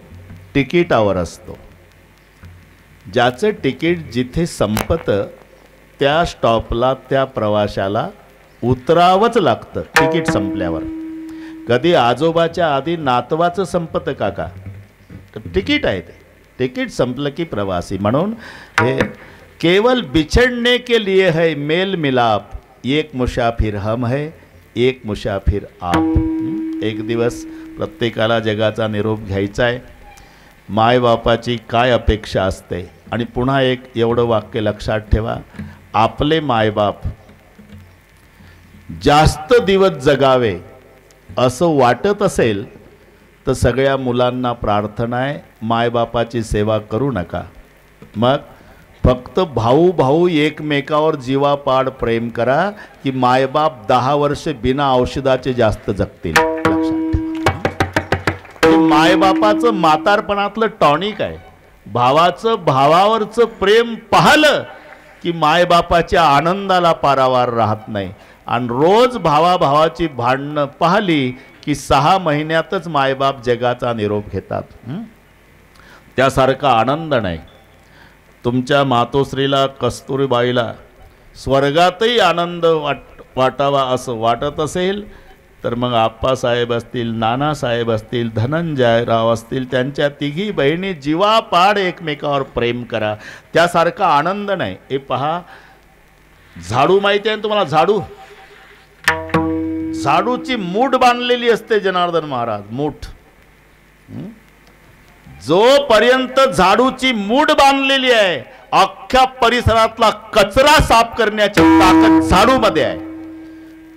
तिकिटावर असतो. ज्याचं तिकीट जिथे संपतं त्या स्टॉपला त्या प्रवाशाला उतरावंच लागतं तिकीट संपल्यावर. कधी आजोबाच्या आधी नातवाचं संपतं काका, तिकीट आहे ते. तिकीट संपलं की प्रवासी. म्हणून हे केवल बिछड़ने के लिए है मेल मिलाप, एक मुसाफिर हम है एक मुसाफिर आप. एक दिवस प्रत्येकाला जगाचा निरोप घ्यायचा आहे. मायबापाची काय अपेक्षा असते. आणि पुन्हा एक एवढं वाक्य लक्षात ठेवा, आपले मायबाप जास्त दिवस जगावे असं वाटत असेल तर सगळ्या मुलांना प्रार्थना आहे, मायबापाची सेवा करू नका. मग फक्त भाऊ भाऊ एकमेकावर जीवापाड प्रेम करा की मायबाप 10 वर्ष बिना औषधाचे जास्त जगतील. लक्षात ठेवा, मायबापाचं म्हातारपणातलं टॉनिक आहे. भावाचं भावावरचं प्रेम पाहिलं की मायबापाच्या आनंदाला पारावार राहत नाही. आणि रोज भावाभावाची भांडणं पाहिली की 6 महिन्यातच मायबाप जगाचा निरोप घेतात. त्यासारखा आनंद नाही. तुमच्या मातोश्रीला कस्तुरीबाईला स्वर्गातही आनंद वाटावा असं वाटत असेल तर मग आप्पासाहेब असतील, नानासाहेब असतील, धनंजयराव असतील, त्यांच्या तिघी बहिणी जीवापाड एकमेकावर प्रेम करा. त्यासारखा आनंद नाही. हे पहा, झाडू माहिती आहे तुम्हाला? झाडू, झाडूची मूठ बांधलेली असते जनार्दन महाराज, मूठ. जोपर्यंत झाडूची मूठ बांधलेली आहे, अख्ख्या परिसरातला कचरा साफ करण्याची ताकद झाडूमध्ये आहे.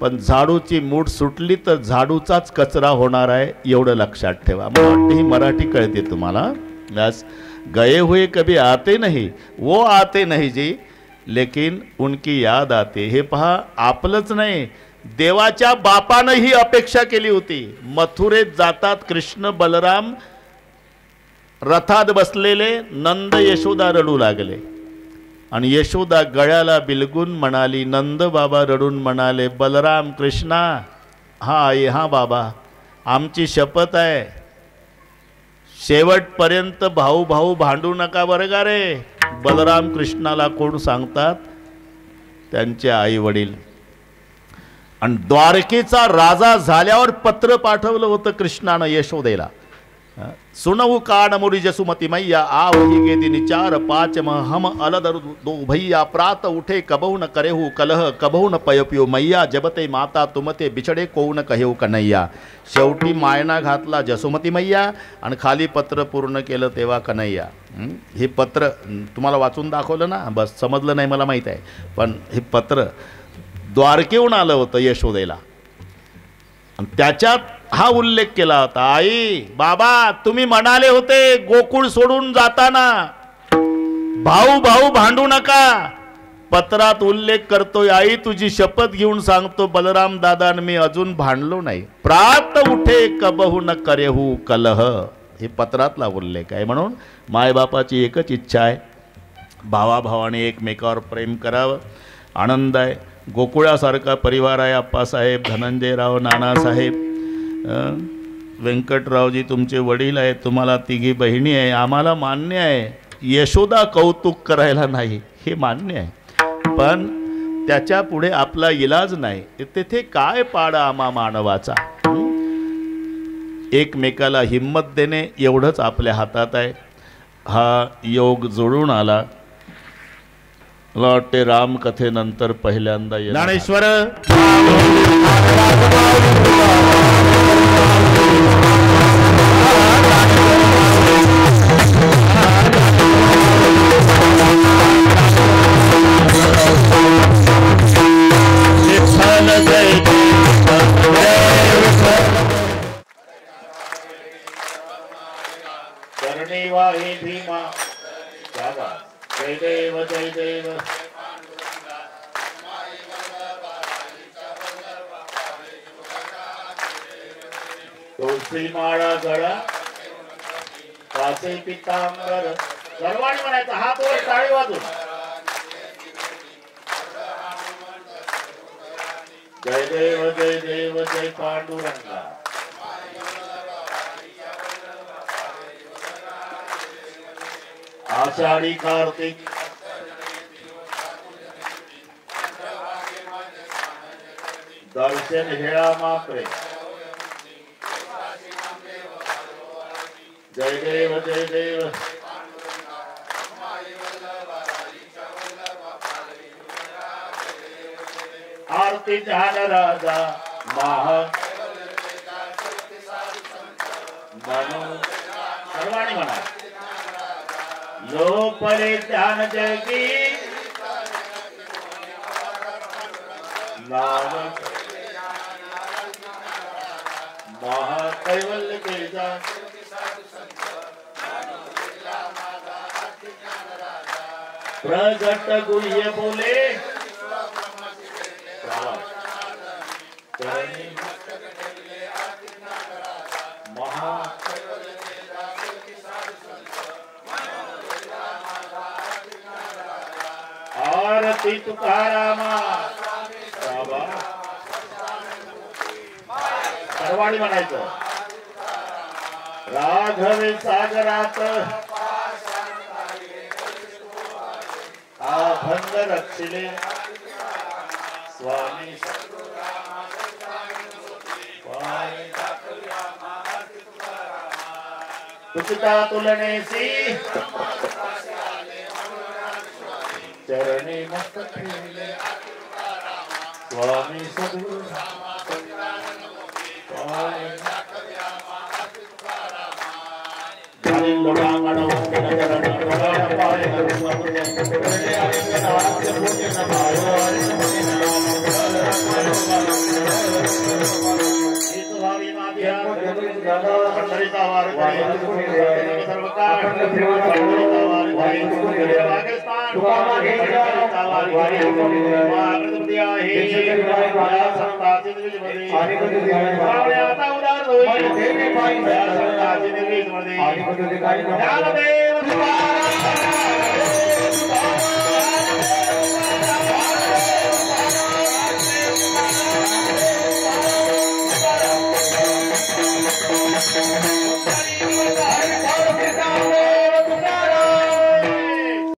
पण झाडूची मूठ सुटली तर झाडूचाच कचरा होणार आहे, एवढं लक्षात ठेवा. मला वाटतं ही मराठी कळते तुम्हाला. बस, गए हुए कभी आते नहीं, वो आते नहीं जी, लेकिन उनकी याद आते. हे पहा, आपलंच नाही, देवाच्या बापानं ही अपेक्षा केली होती. मथुरेत जातात कृष्ण बलराम, रथात बसलेले, नंद यशोदा रडू लागले आणि यशोदा गळ्याला बिलगून म्हणाली, नंद बाबा रडून म्हणाले, बलराम कृष्णा, हा आई, हा बाबा, आमची शपथ आहे, शेवटपर्यंत भाऊ भाऊ भांडू नका बरं का रे. बलराम कृष्णाला कोण सांगतात? त्यांचे आई वडील. आणि द्वारकेचा राजा झाल्यावर पत्र पाठवलं होतं कृष्णानं यशोदेला. सुनऊ कान मुरी जसुमती मैया, आवही गे दिन 4 5 हम अलदर दो भैया, प्रात उठे कबहु न करेहु कलह, कबहु न पयपियो मैया, जबते माता तुमते बिछडे कोऊ न कहेऊ कन्हैया. शेवटी मायना घातला जसुमती मैया आणि खाली पत्र पूर्ण केलं तेव्हा कन्हैया. हे पत्र तुम्हाला वाचून दाखवलं ना, बस समजलं नाही मला माहीत आहे, पण हे पत्र द्वारकेहून आलं होतं यशोदेला. आणि त्याच्यात हा उल्लेख केला होता, आई बाबा तुम्ही म्हणाले होते गोकुळ सोडून जाताना भाऊ भाऊ भांडू नका. पत्रात उल्लेख करतोय, आई तुझी शपथ घेऊन सांगतो बलराम दादा मी अजून भांडलो नाही. प्रात उठे कबहू न करेहू कलह, हे पत्रातला उल्लेख आहे. म्हणून मायबापाची एकच इच्छा आहे, भावाभावाने एकमेकावर प्रेम करावं. आनंद आहे. गोकुळासारखा परिवार आहे. आप्पासाहेब, धनंजयराव, नानासाहेब, व्यंकटरावजी तुमचे वडील आहेत, तुम्हाला तिघी बहिणी आहे. आम्हाला मान्य आहे यशोदा कौतुक करायला नाही, हे मान्य आहे, पण त्याच्या पुढे आपला इलाज नाही. तेथे काय पाडा आम्हा मानवाचा. एकमेकाला हिम्मत देणे एवढंच आपल्या हातात आहे. हा योग जोडून आला. मला वाटते रामकथेनंतर पहिल्यांदा ज्ञानेश्वर भीमा, जय देव जय देव. तुळशी माळा गळा वाचे पितांबर, सर्वांनी म्हणायचं हात वर टाळी वाजून. जय देव जय पांडुरंगा। आषाढ़ी कार्तिक दर्शन हेळा मात्रे। जय देव आरती ध्यान राजा महा मनो सर्वाणी म्हणा लो परे ध्यान जगी नाम महाकैवल्य तेजा प्रगट गुह्य बोले महा आरती तुकारामा सर्वाणी म्हणायचं राघवे सागरात आभंग रक्षिले स्वामी तुझता तुलनेसी चरणी मस्तक ठेवले स्वामी सद्गुरु Thank you.